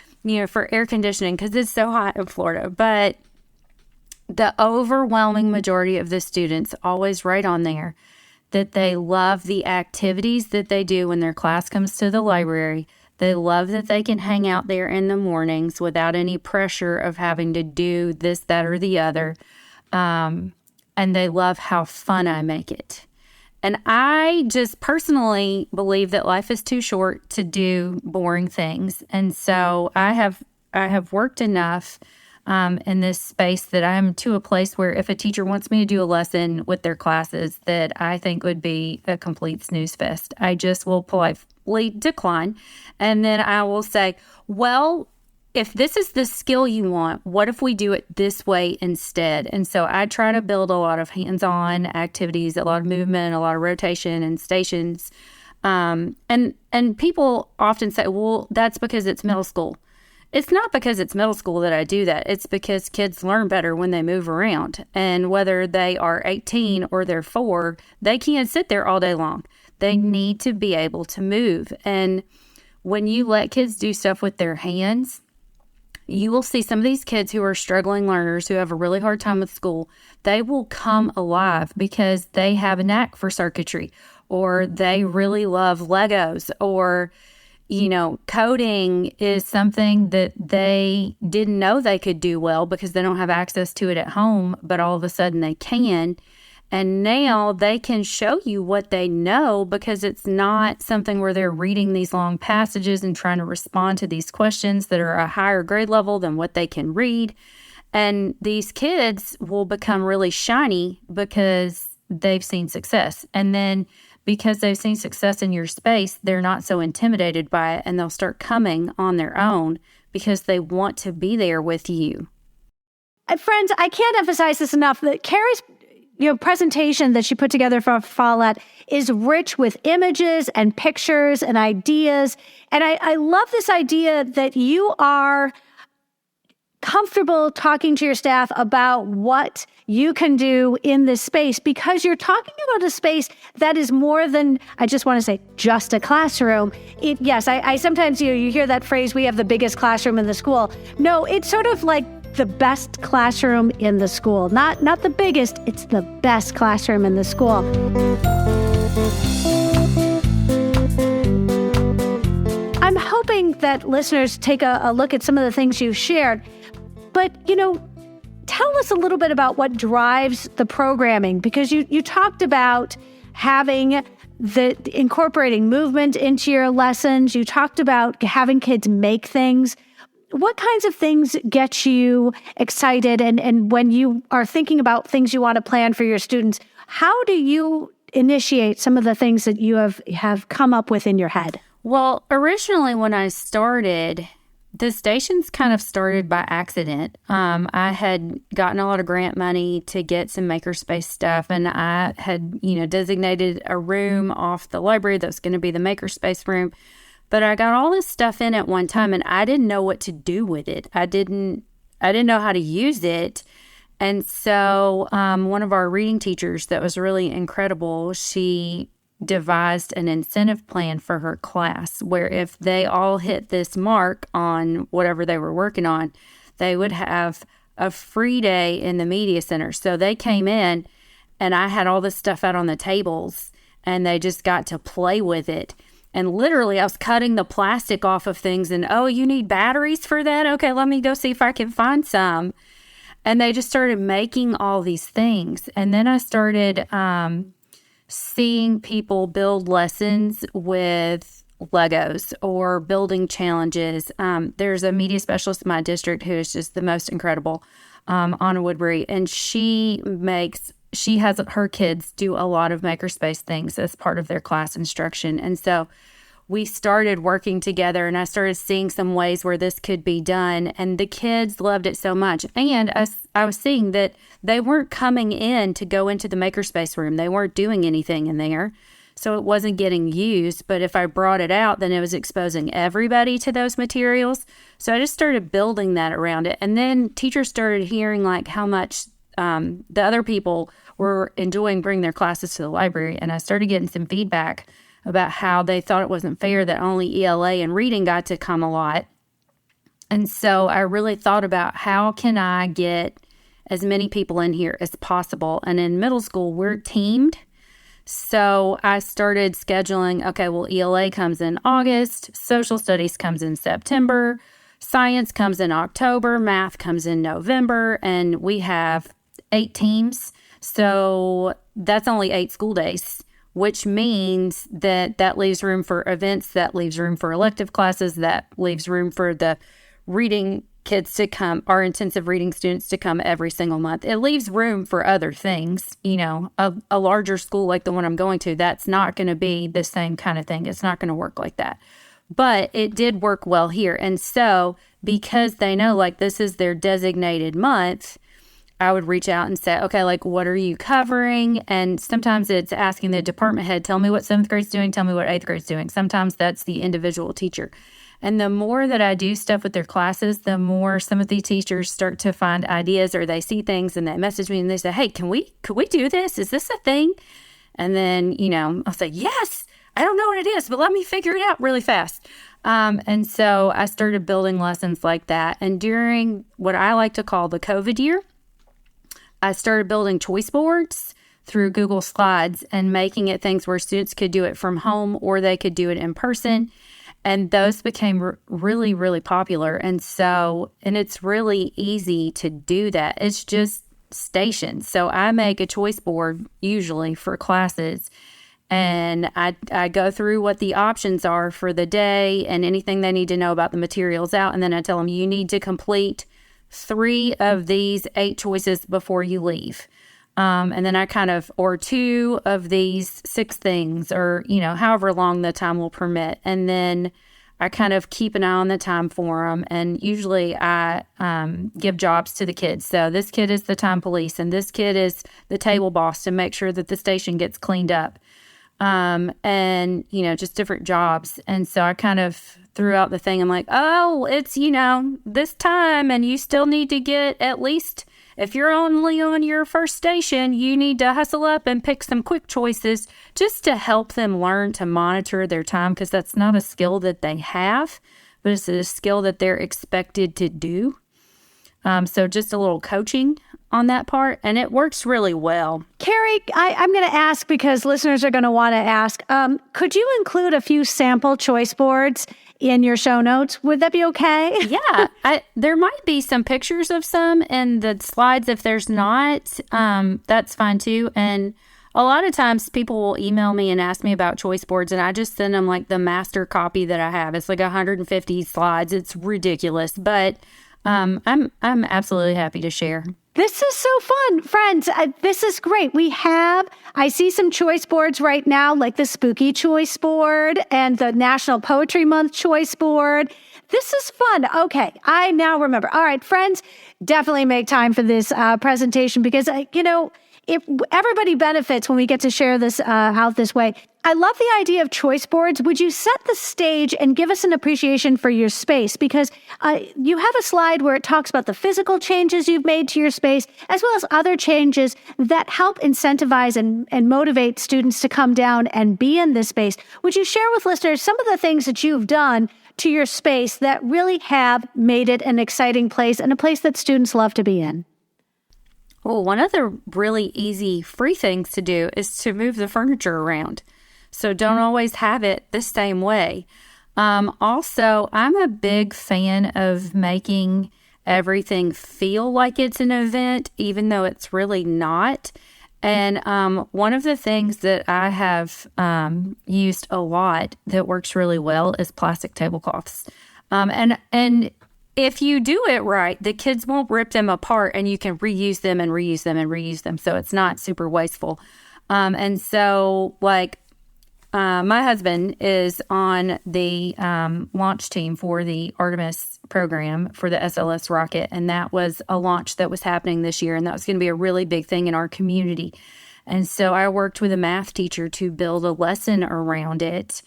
for air conditioning because it's so hot in Florida. But the overwhelming majority of the students always write on there that they love the activities that they do when their class comes to the library. They love that they can hang out there in the mornings without any pressure of having to do this, that, or the other. And they love how fun I make it. And I just personally believe that life is too short to do boring things. And so I have worked enough in this space that I'm to a place where if a teacher wants me to do a lesson with their classes that I think would be a complete snooze fest, I just will politely decline. And then I will say, well, if this is the skill you want, what if we do it this way instead? And so I try to build a lot of hands-on activities, a lot of movement, a lot of rotation and stations. And people often say, well, that's because it's middle school. It's not because it's middle school that I do that. It's because kids learn better when they move around. And whether they are 18 or they're 4, they can't sit there all day long. They need to be able to move. And when you let kids do stuff with their hands, you will see some of these kids who are struggling learners who have a really hard time with school. They will come alive because they have a knack for circuitry, or they really love Legos, or coding is something that they didn't know they could do well because they don't have access to it at home, but all of a sudden they can. And now they can show you what they know because it's not something where they're reading these long passages and trying to respond to these questions that are a higher grade level than what they can read. And these kids will become really shiny because they've seen success. And then because they've seen success in your space, they're not so intimidated by it, and they'll start coming on their own because they want to be there with you. And friends, I can't emphasize this enough that Carrie's presentation that she put together for Follett is rich with images and pictures and ideas. And I love this idea that you are comfortable talking to your staff about what you can do in this space, because you're talking about a space that is more than, I just want to say, just a classroom. Yes, I sometimes you hear that phrase, we have the biggest classroom in the school. No, it's sort of like the best classroom in the school. Not the biggest, it's the best classroom in the school. I'm hoping that listeners take a look at some of the things you've shared. But, tell us a little bit about what drives the programming, because you talked about incorporating movement into your lessons. You talked about having kids make things. What kinds of things get you excited? And when you are thinking about things you want to plan for your students, how do you initiate some of the things that you have come up with in your head? Well, originally when I started, the stations kind of started by accident. I had gotten a lot of grant money to get some makerspace stuff, and I had, designated a room off the library that was going to be the makerspace room. But I got all this stuff in at one time, and I didn't know what to do with it. I didn't know how to use it. And so one of our reading teachers that was really incredible, she devised an incentive plan for her class where if they all hit this mark on whatever they were working on, they would have a free day in the media center. So they came in and I had all this stuff out on the tables and they just got to play with it. And literally I was cutting the plastic off of things and, oh, you need batteries for that? Okay, let me go see if I can find some. And they just started making all these things. And then I started seeing people build lessons with Legos or building challenges. There's a media specialist in my district who is just the most incredible, Anna Woodbury, and she has her kids do a lot of makerspace things as part of their class instruction. And so we started working together and I started seeing some ways where this could be done. And the kids loved it so much. And I was seeing that they weren't coming in to go into the makerspace room. They weren't doing anything in there. So it wasn't getting used. But if I brought it out, then it was exposing everybody to those materials. So I just started building that around it. And then teachers started hearing like how much the other people were enjoying bringing their classes to the library. And I started getting some feedback about how they thought it wasn't fair that only ELA and reading got to come a lot. And so I really thought about how can I get as many people in here as possible. And in middle school, we're teamed. So I started scheduling, okay, well, ELA comes in August, social studies comes in September, science comes in October, math comes in November, and we have 8 teams. So that's only 8 school days, which means that leaves room for events, that leaves room for elective classes, that leaves room for the reading kids to come, our intensive reading students to come every single month. It leaves room for other things. You know, a larger school like the one I'm going to, that's not going to be the same kind of thing. It's not going to work like that. But it did work well here. And so because they know like this is their designated month, I would reach out and say, okay, like, what are you covering? And sometimes it's asking the department head, tell me what 7th grade's doing, tell me what 8th grade's doing. Sometimes that's the individual teacher. And the more that I do stuff with their classes, the more some of the teachers start to find ideas or they see things and they message me and they say, hey, could we do this? Is this a thing? And then, you know, I'll say, yes, I don't know what it is, but let me figure it out really fast. And so I started building lessons like that. And during what I like to call the COVID year, I started building choice boards through Google Slides and making it things where students could do it from home or they could do it in person. And those became really, really popular. And it's really easy to do that. It's just stations. So I make a choice board usually for classes. And I go through what the options are for the day and anything they need to know about the materials out. And then I tell them, you need to complete 3 of these 8 choices before you leave. And then or 2 of these 6 things, or, you know, however long the time will permit. And then I kind of keep an eye on the time for them. And usually I give jobs to the kids. So this kid is the time police and this kid is the table boss to make sure that the station gets cleaned up. And, you know, just different jobs. And so I kind of threw out the thing. I'm like, oh, it's, you know, this time and you still need to get at least, if you're only on your first station, you need to hustle up and pick some quick choices just to help them learn to monitor their time, because that's not a skill that they have, but it's a skill that they're expected to do. So just a little coaching on that part, and it works really well. Carrie, I'm going to ask because listeners are going to want to ask, could you include a few sample choice boards in your show notes? Would that be okay? Yeah, there might be some pictures of some in the slides. If there's not, that's fine too. And a lot of times people will email me and ask me about choice boards, and I just send them like the master copy that I have. It's like 150 slides. It's ridiculous, but I'm absolutely happy to share. This is so fun. Friends, this is great. I see some choice boards right now, like the Spooky Choice Board and the National Poetry Month Choice Board. This is fun. Okay, I now remember. All right, friends, definitely make time for this presentation because, everybody benefits when we get to share this out this way. I love the idea of choice boards. Would you set the stage and give us an appreciation for your space? Because you have a slide where it talks about the physical changes you've made to your space, as well as other changes that help incentivize and motivate students to come down and be in this space. Would you share with listeners some of the things that you've done to your space that really have made it an exciting place and a place that students love to be in? Well, one of the really easy free things to do is to move the furniture around. So don't always have it the same way. Also, I'm a big fan of making everything feel like it's an event, even though it's really not. And one of the things that I have used a lot that works really well is plastic tablecloths. And if you do it right, the kids won't rip them apart, and you can reuse them and reuse them and reuse them. So it's not super wasteful. And so, my husband is on the launch team for the Artemis program for the SLS rocket, and that was a launch that was happening this year, and that was going to be a really big thing in our community. And so I worked with a math teacher to build a lesson around it.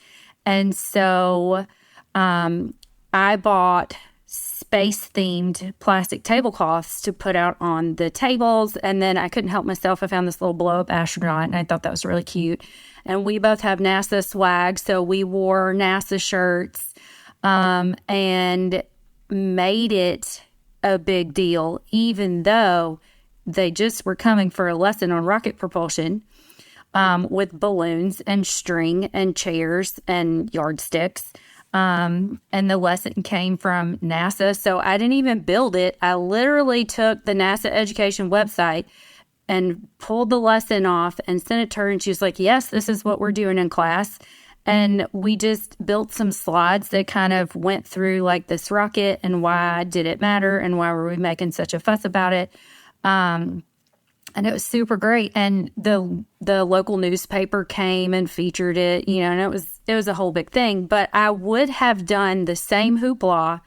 And so I bought space-themed plastic tablecloths to put out on the tables, and then I couldn't help myself. I found this little blow-up astronaut, and I thought that was really cute. And we both have NASA swag, so we wore NASA shirts and made it a big deal, even though they just were coming for a lesson on rocket propulsion with balloons and string and chairs and yardsticks. And the lesson came from NASA, so I didn't even build it. I literally took the NASA education website and pulled the lesson off and sent it to her, and she was like, yes, this is what we're doing in class. And we just built some slides that kind of went through like this rocket and why did it matter and why were we making such a fuss about it. And it was super great. And the local newspaper came and featured it, and it was a whole big thing. But I would have done the same hoopla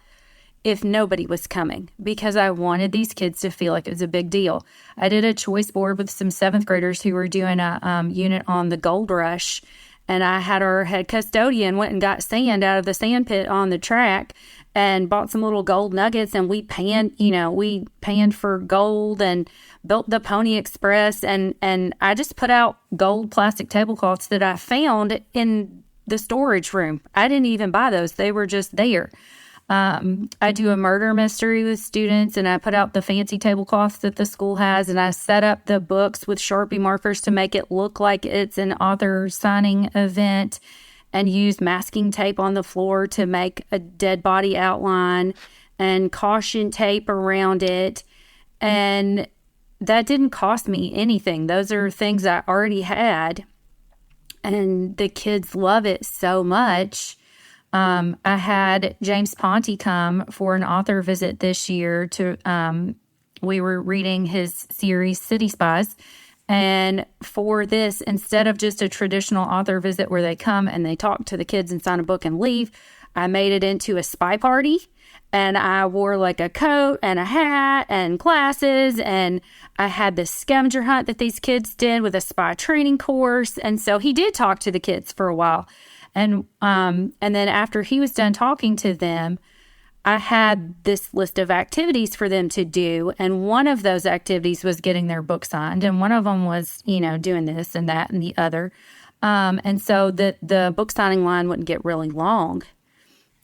if nobody was coming, because I wanted these kids to feel like it was a big deal. I did a choice board with some 7th graders who were doing a unit on the gold rush, and I had our head custodian went and got sand out of the sand pit on the track and bought some little gold nuggets, and we panned for gold and built the Pony Express, and I just put out gold plastic tablecloths that I found in the storage room. I didn't even buy those. They were just there. I do a murder mystery with students, and I put out the fancy tablecloths that the school has, and I set up the books with Sharpie markers to make it look like it's an author signing event, and use masking tape on the floor to make a dead body outline and caution tape around it. And that didn't cost me anything. Those are things I already had, and the kids love it so much. I had James Ponte come for an author visit this year we were reading his series City Spies. And for this, instead of just a traditional author visit where they come and they talk to the kids and sign a book and leave, I made it into a spy party. And I wore like a coat and a hat and glasses, and I had this scavenger hunt that these kids did with a spy training course. And so he did talk to the kids for a while. And then after he was done talking to them, I had this list of activities for them to do. And one of those activities was getting their book signed. And one of them was, doing this and that and the other. And so the book signing line wouldn't get really long.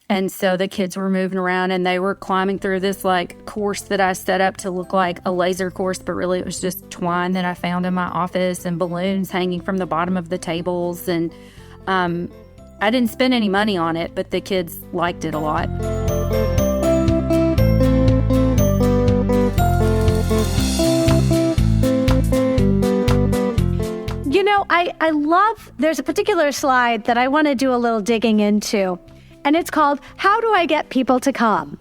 And so the kids were moving around, and they were climbing through this course that I set up to look like a laser course, but really it was just twine that I found in my office and balloons hanging from the bottom of the tables. And I didn't spend any money on it, but the kids liked it a lot. I love, there's a particular slide that I want to do a little digging into, and it's called, How Do I Get People to Come?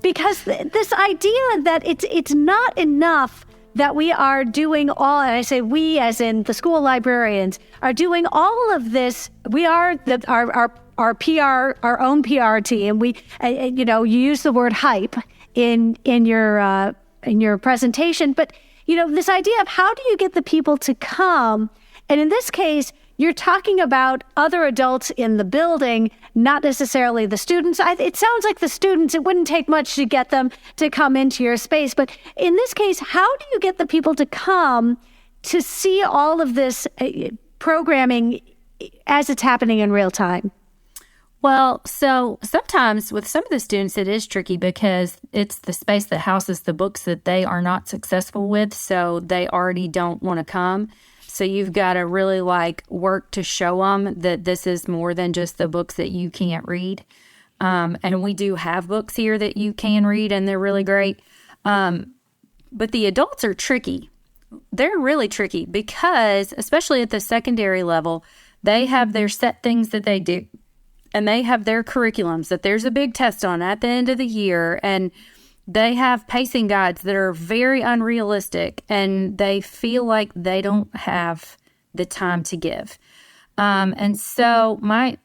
Because this idea that it's not enough that we are doing all, and I say we as in the school librarians, are doing all of this. We are our PR, our own PR team. We, you use the word hype in your presentation. But, this idea of how do you get the people to come? And in this case, you're talking about other adults in the building, not necessarily the students. It sounds like the students, it wouldn't take much to get them to come into your space. But in this case, how do you get the people to come to see all of this programming as it's happening in real time? Well, so sometimes with some of the students, it is tricky because it's the space that houses the books that they are not successful with, so they already don't want to come. So you've got to really work to show them that this is more than just the books that you can't read. And we do have books here that you can read, and they're really great. But the adults are tricky. They're really tricky because, especially at the secondary level, they have their set things that they do. And they have their curriculums that there's a big test on at the end of the year. And they have pacing guides that are very unrealistic, and they feel like they don't have the time to give. And so my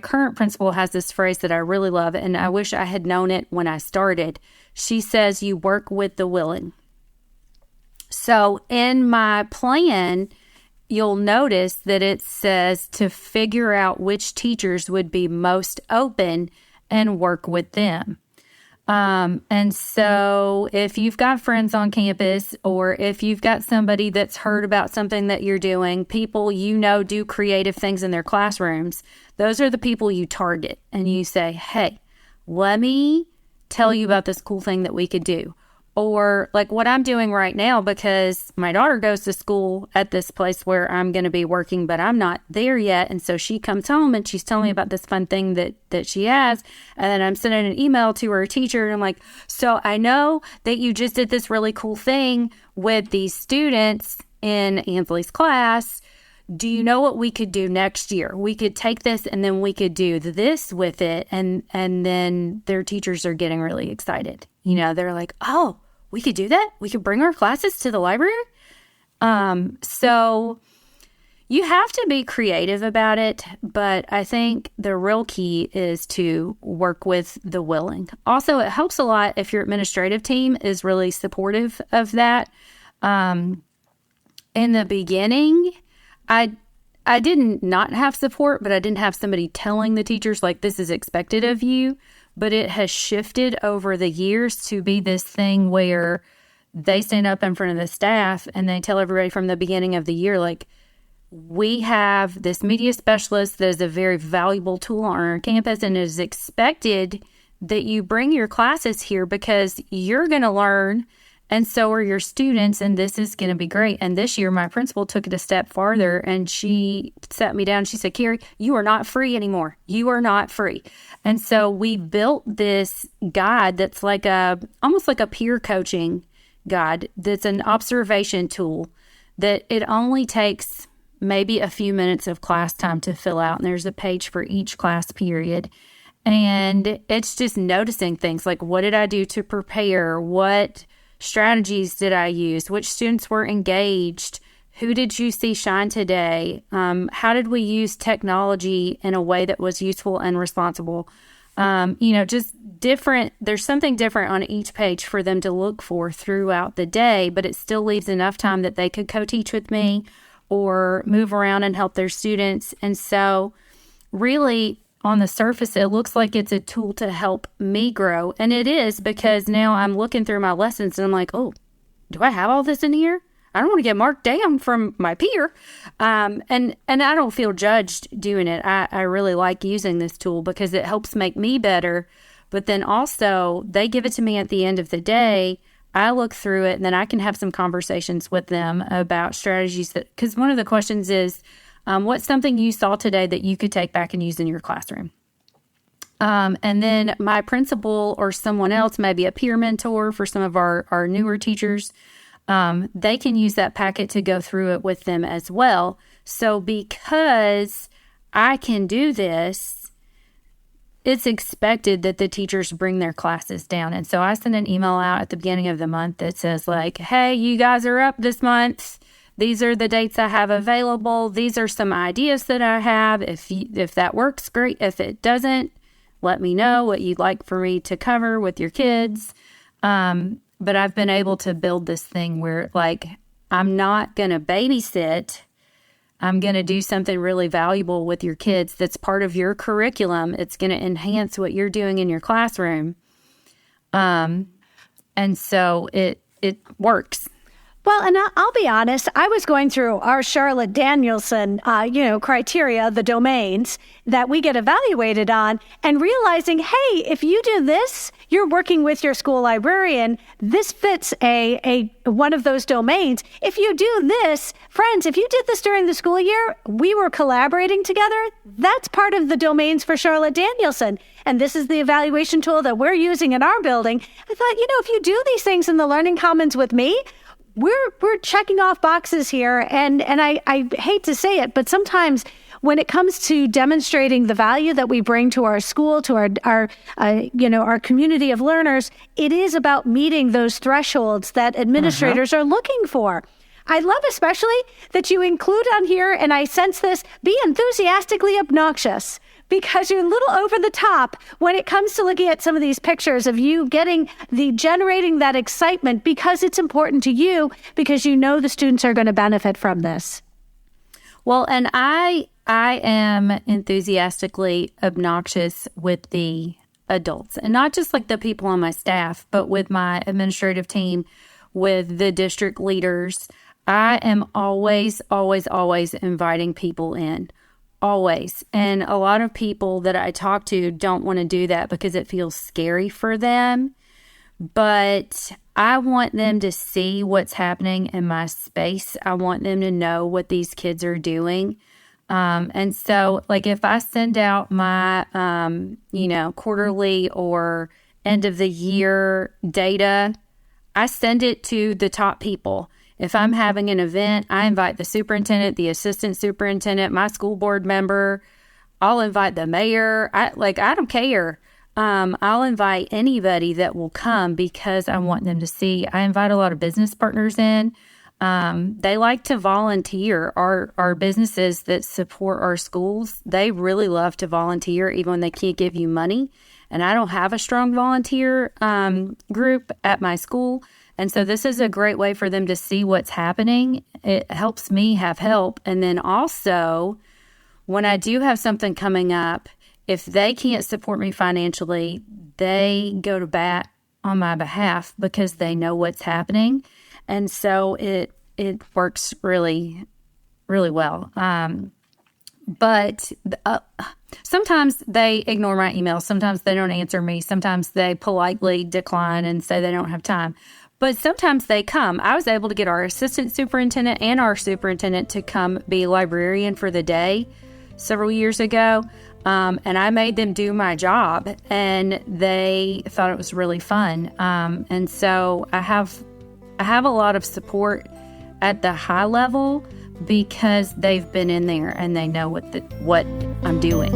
current principal has this phrase that I really love, and I wish I had known it when I started. She says, you work with the willing. So in my plan, you'll notice that it says to figure out which teachers would be most open and work with them. And so if you've got friends on campus, or if you've got somebody that's heard about something that you're doing, people do creative things in their classrooms, those are the people you target. And you say, hey, let me tell you about this cool thing that we could do. Or like what I'm doing right now, because my daughter goes to school at this place where I'm going to be working, but I'm not there yet. And so she comes home and she's telling me about this fun thing that she has. And then I'm sending an email to her teacher. And I'm like, so I know that you just did this really cool thing with these students in Ansley's class. Do you know what we could do next year? We could take this and then we could do this with it. And then their teachers are getting really excited. They're like, oh, we could do that? We could bring our classes to the library? So you have to be creative about it, but I think the real key is to work with the willing. Also, it helps a lot if your administrative team is really supportive of that. In the beginning, I didn't not have support, but I didn't have somebody telling the teachers, like, this is expected of you. But it has shifted over the years to be this thing where they stand up in front of the staff and they tell everybody from the beginning of the year, like, we have this media specialist that is a very valuable tool on our campus, and it is expected that you bring your classes here because you're going to learn, and so are your students, and this is going to be great. And this year, my principal took it a step farther, and she sat me down. She said, Carrie, you are not free anymore. You are not free. And so we built this guide that's almost like a peer coaching guide. That's an observation tool that it only takes maybe a few minutes of class time to fill out. And there's a page for each class period. And it's just noticing things like, what did I do to prepare? What strategies did I use? Which students were engaged? Who did you see shine today? How did we use technology in a way that was useful and responsible? Just different. There's something different on each page for them to look for throughout the day, but it still leaves enough time that they could co-teach with me or move around and help their students. And so really, on the surface, it looks like it's a tool to help me grow. And it is, because now I'm looking through my lessons and I'm like, oh, do I have all this in here? I don't want to get marked down from my peer. And I don't feel judged doing it. I really like using this tool because it helps make me better. But then also, they give it to me at the end of the day. I look through it, and then I can have some conversations with them about strategies because one of the questions is, what's something you saw today that you could take back and use in your classroom? And then my principal or someone else, maybe a peer mentor for some of our newer teachers, they can use that packet to go through it with them as well. So because I can do this, it's expected that the teachers bring their classes down. And so I send an email out at the beginning of the month that says, like, hey, you guys are up this month. These are the dates I have available. These are some ideas that I have. If that works, great. If it doesn't, let me know what you'd like for me to cover with your kids. And but I've been able to build this thing where, like, I'm not going to babysit. I'm going to do something really valuable with your kids that's part of your curriculum. It's going to enhance what you're doing in your classroom. And so it works. Well, and I'll be honest, I was going through our Charlotte Danielson, criteria, the domains that we get evaluated on, and realizing, hey, if you do this, you're working with your school librarian. This fits a one of those domains. If you do this, friends, if you did this during the school year, we were collaborating together. That's part of the domains for Charlotte Danielson. And this is the evaluation tool that we're using in our building. I thought, if you do these things in the Learning Commons with me, we're checking off boxes here, and I hate to say it, but sometimes when it comes to demonstrating the value that we bring to our school, to our community of learners, it is about meeting those thresholds that administrators are looking for. I love especially that you include on here, and I sense this, be enthusiastically obnoxious, because you're a little over the top when it comes to looking at some of these pictures of you generating that excitement because it's important to you, because you know the students are going to benefit from this. Well, and I am enthusiastically obnoxious with the adults, and not just like the people on my staff, but with my administrative team, with the district leaders. I am always, always, always inviting people in. Always. And a lot of people that I talk to don't want to do that because it feels scary for them. But I want them to see what's happening in my space. I want them to know what these kids are doing. And so, like, if I send out my, quarterly or end of the year data, I send it to the top people. If I'm having an event, I invite the superintendent, the assistant superintendent, my school board member. I'll invite the mayor. I don't care. I'll invite anybody that will come because I want them to see. I invite a lot of business partners in. They like to volunteer. Our businesses that support our schools, they really love to volunteer even when they can't give you money. And I don't have a strong volunteer group at my school. And so this is a great way for them to see what's happening. It helps me have help. And then also, when I do have something coming up, if they can't support me financially, they go to bat on my behalf because they know what's happening. And so it works really, really well. But sometimes they ignore my emails. Sometimes they don't answer me. Sometimes they politely decline and say they don't have time. But sometimes they come. I was able to get our assistant superintendent and our superintendent to come be librarian for the day several years ago. And I made them do my job, and they thought it was really fun. And so I have a lot of support at the high level because they've been in there and they know what I'm doing.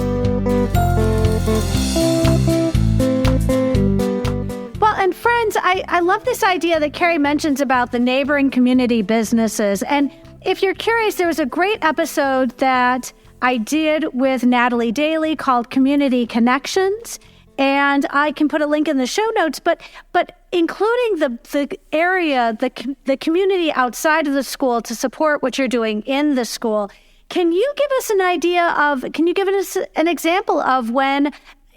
Well, and friends, I love this idea that Carrie mentions about the neighboring community businesses. And if you're curious, there was a great episode that I did with Natalie Daly called Community Connections. And I can put a link in the show notes, but including the area, the community outside of the school to support what you're doing in the school. Can you give us an example of when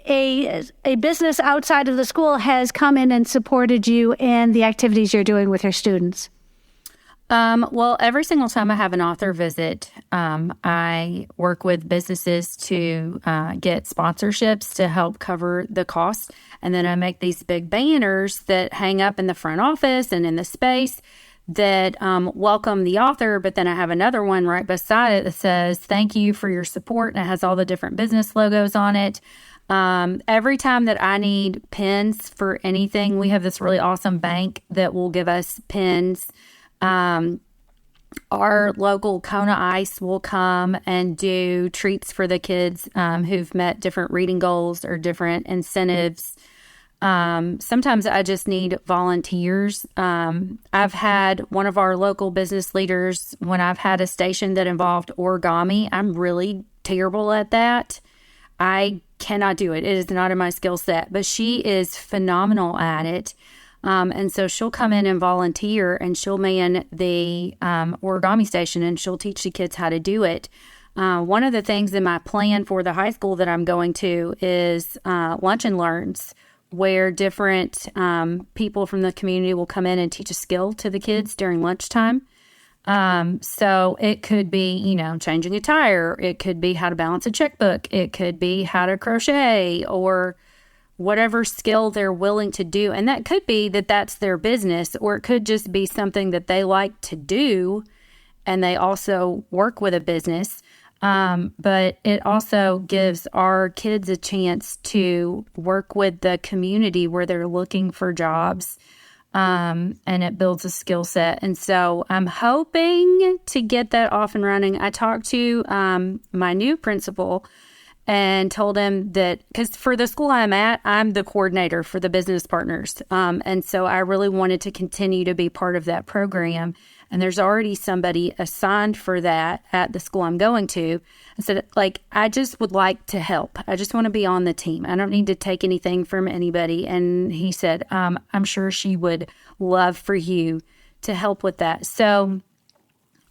a business outside of the school has come in and supported you in the activities you're doing with your students? Well, every single time I have an author visit, I work with businesses to get sponsorships to help cover the cost. And then I make these big banners that hang up in the front office and in the space that welcome the author. But then I have another one right beside it that says, thank you for your support. And it has all the different business logos on it. Every time that I need pens for anything, we have this really awesome bank that will give us pens. Our local Kona Ice will come and do treats for the kids who've met different reading goals or different incentives. Sometimes I just need volunteers. I've had one of our local business leaders, when I've had a station that involved origami, I'm really terrible at that. I cannot do it. It is not in my skill set, but she is phenomenal at it. And so she'll come in and volunteer, and she'll man the origami station, and she'll teach the kids how to do it. One of the things in my plan for the high school that I'm going to is lunch and learns, where different people from the community will come in and teach a skill to the kids during lunchtime. So it could be, changing a tire. It could be how to balance a checkbook. It could be how to crochet, or whatever skill they're willing to do. And that could be that that's their business, or it could just be something that they like to do and they also work with a business. But it also gives our kids a chance to work with the community where they're looking for jobs. And it builds a skill set. And so I'm hoping to get that off and running. I talked to my new principal and told him that, because for the school I'm at, I'm the coordinator for the business partners. And so I really wanted to continue to be part of that program. And there's already somebody assigned for that at the school I'm going to. I said, I just would like to help. I just want to be on the team. I don't need to take anything from anybody. And he said, I'm sure she would love for you to help with that. So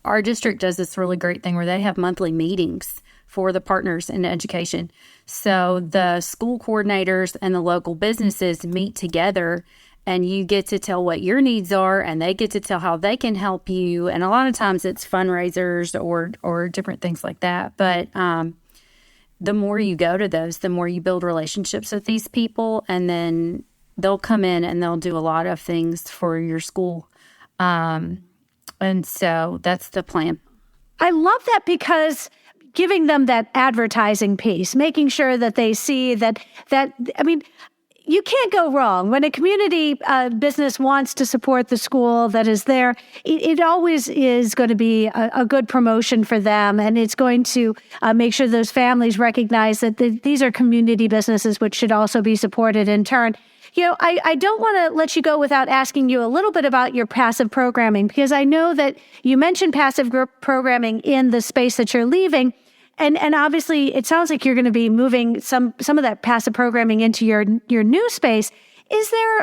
our district does this really great thing where they have monthly meetings for the partners in education. So the school coordinators and the local businesses meet together, and you get to tell what your needs are, and they get to tell how they can help you. And a lot of times it's fundraisers or different things like that. But the more you go to those, the more you build relationships with these people, and then they'll come in and they'll do a lot of things for your school. And so that's the plan. I love that, because giving them that advertising piece, making sure that they see that you can't go wrong. When a community business wants to support the school that is there, it always is going to be a good promotion for them. And it's going to make sure those families recognize that these are community businesses, which should also be supported in turn. I don't want to let you go without asking you a little bit about your passive programming, because I know that you mentioned passive programming in the space that you're leaving. And obviously, it sounds like you're going to be moving some of that passive programming into your new space.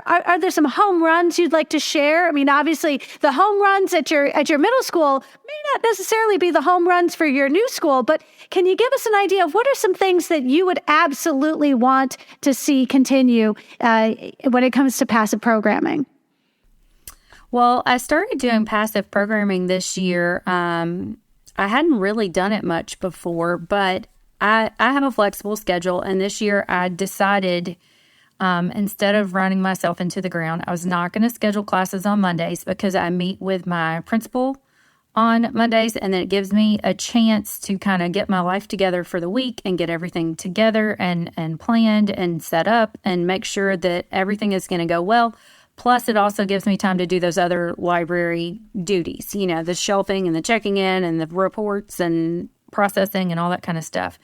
Are there some home runs you'd like to share? I mean, obviously, the home runs at your middle school may not necessarily be the home runs for your new school, but can you give us an idea of what are some things that you would absolutely want to see continue when it comes to passive programming? Well, I started doing passive programming this year. I hadn't really done it much before, but I have a flexible schedule. And this year I decided, instead of running myself into the ground, I was not going to schedule classes on Mondays, because I meet with my principal on Mondays, and then it gives me a chance to kind of get my life together for the week and get everything together and planned and set up and make sure that everything is going to go well. Plus, it also gives me time to do those other library duties, the shelving and the checking in and the reports and processing and all that kind of stuff.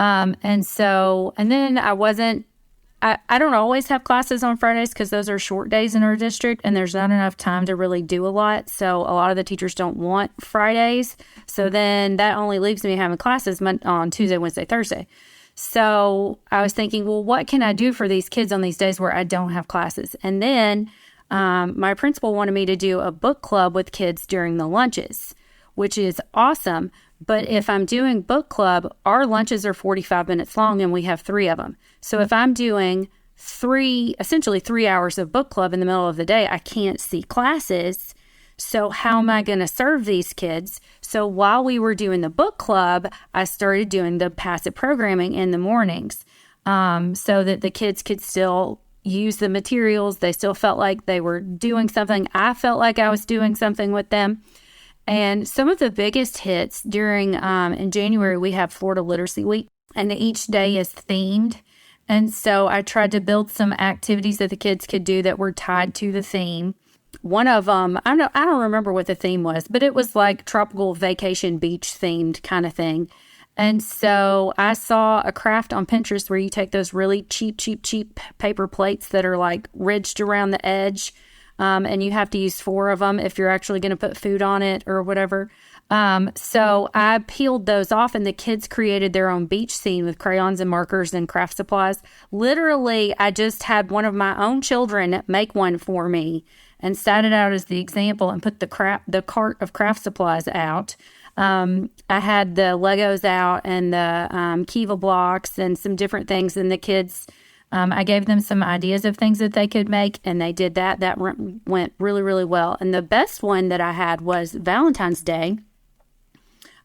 And then I don't always have classes on Fridays, because those are short days in our district and there's not enough time to really do a lot. So a lot of the teachers don't want Fridays. So then that only leaves me having classes on Tuesday, Wednesday, Thursday. So I was thinking, well, what can I do for these kids on these days where I don't have classes? And then my principal wanted me to do a book club with kids during the lunches, which is awesome. But if I'm doing book club, our lunches are 45 minutes long and we have 3 of them. So if I'm doing essentially 3 hours of book club in the middle of the day, I can't see classes. So how am I going to serve these kids? So while we were doing the book club, I started doing the passive programming in the mornings, so that the kids could still use the materials. They still felt like they were doing something. I felt like I was doing something with them. And some of the biggest hits during, in January, we have Florida Literacy Week, and each day is themed. And so I tried to build some activities that the kids could do that were tied to the theme. One of them, I don't remember what the theme was, but it was like tropical vacation beach themed kind of thing. And so I saw a craft on Pinterest where you take those really cheap paper plates that are like ridged around the edge, and you have to use 4 of them if you're actually going to put food on it or whatever. So I peeled those off, and the kids created their own beach scene with crayons and markers and craft supplies. Literally, I just had one of my own children make one for me and sat it out as the example and put the cart of craft supplies out. I had the Legos out and the Kiva blocks and some different things, and the kids, I gave them some ideas of things that they could make, and they did that. That went really, really well. And the best one that I had was Valentine's Day.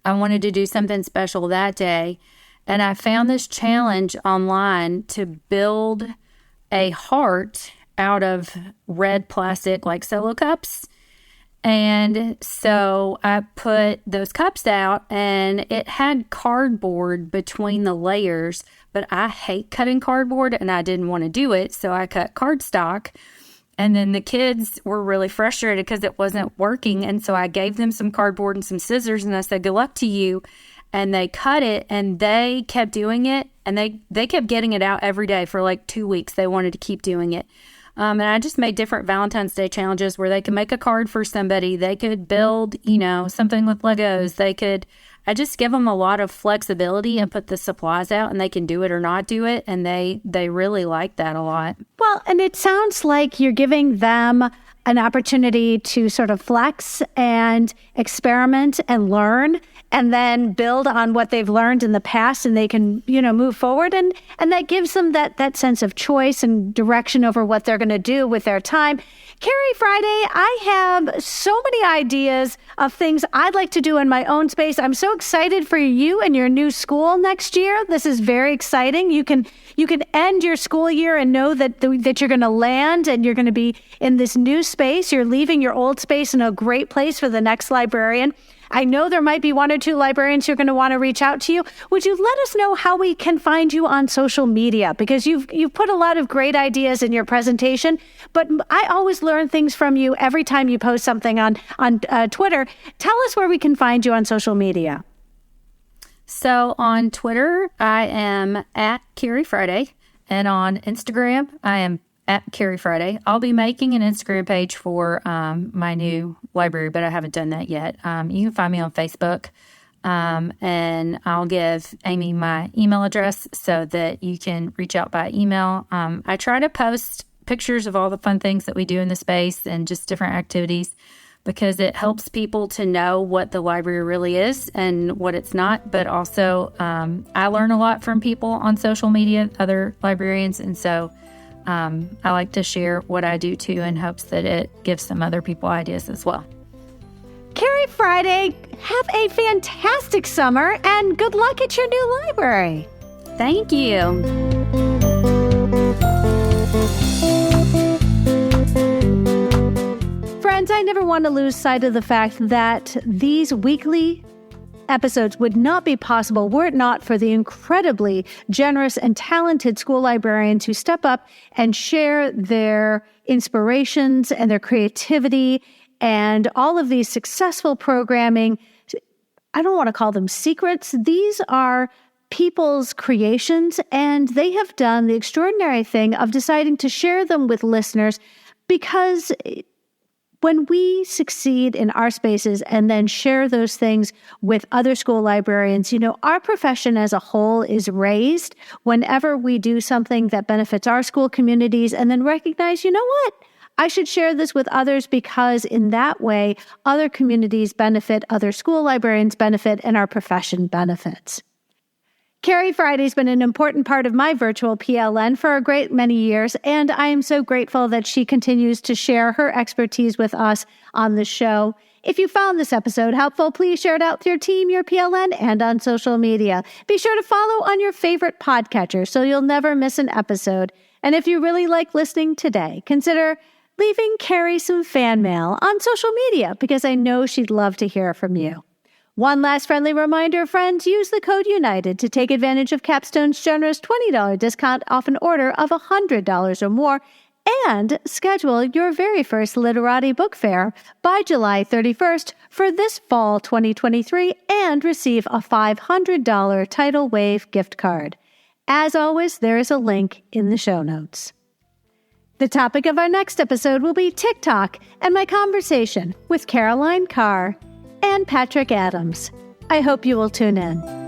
I wanted to do something special that day, and I found this challenge online to build a heart out of red plastic, like Solo cups. And so I put those cups out, and it had cardboard between the layers, but I hate cutting cardboard, and I didn't want to do it, so I cut cardstock. And then the kids were really frustrated because it wasn't working. And so I gave them some cardboard and some scissors, and I said, good luck to you. And they cut it, and they kept doing it. And they kept getting it out every day for like 2 weeks. They wanted to keep doing it. And I just made different Valentine's Day challenges where they could make a card for somebody. They could build, something with Legos. I just give them a lot of flexibility and put the supplies out, and they can do it or not do it. And they really like that a lot. Well, and it sounds like you're giving them an opportunity to sort of flex and experiment and learn, and then build on what they've learned in the past, and they can, move forward. And that gives them that sense of choice and direction over what they're going to do with their time. Carrie Friday, I have so many ideas of things I'd like to do in my own space. I'm so excited for you and your new school next year. This is very exciting. You can end your school year and know that you're going to land and you're going to be in this new space. You're leaving your old space in a great place for the next librarian. I know there might be 1 or 2 librarians who are going to want to reach out to you. Would you let us know how we can find you on social media? Because you've put a lot of great ideas in your presentation, but I always learn things from you every time you post something on Twitter. Tell us where we can find you on social media. So on Twitter, I am at Carrie Friday, and on Instagram, I am at Carrie Friday. I'll be making an Instagram page for my new library, but I haven't done that yet. You can find me on Facebook, and I'll give Amy my email address so that you can reach out by email. I try to post pictures of all the fun things that we do in the space and just different activities, because it helps people to know what the library really is and what it's not. But also, I learn a lot from people on social media, other librarians, and so I like to share what I do too in hopes that it gives some other people ideas as well. Carrie Friday, have a fantastic summer and good luck at your new library. Thank you. Friends, I never want to lose sight of the fact that these weekly episodes would not be possible were it not for the incredibly generous and talented school librarians who step up and share their inspirations and their creativity and all of these successful programming. I don't want to call them secrets. These are people's creations, and they have done the extraordinary thing of deciding to share them with listeners, because when we succeed in our spaces and then share those things with other school librarians, our profession as a whole is raised whenever we do something that benefits our school communities and then recognize, what? I should share this with others, because in that way, other communities benefit, other school librarians benefit, and our profession benefits. Carrie Friday's been an important part of my virtual PLN for a great many years, and I am so grateful that she continues to share her expertise with us on the show. If you found this episode helpful, please share it out with your team, your PLN, and on social media. Be sure to follow on your favorite podcatcher so you'll never miss an episode. And if you really like listening today, consider leaving Carrie some fan mail on social media, because I know she'd love to hear from you. One last friendly reminder, friends, use the code UNITED to take advantage of Capstone's generous $20 discount off an order of $100 or more, and schedule your very first Literati Book Fair by July 31st for this fall 2023 and receive a $500 Titlewave gift card. As always, there is a link in the show notes. The topic of our next episode will be TikTok and my conversation with Caroline Carr and Patrick Adams. I hope you will tune in.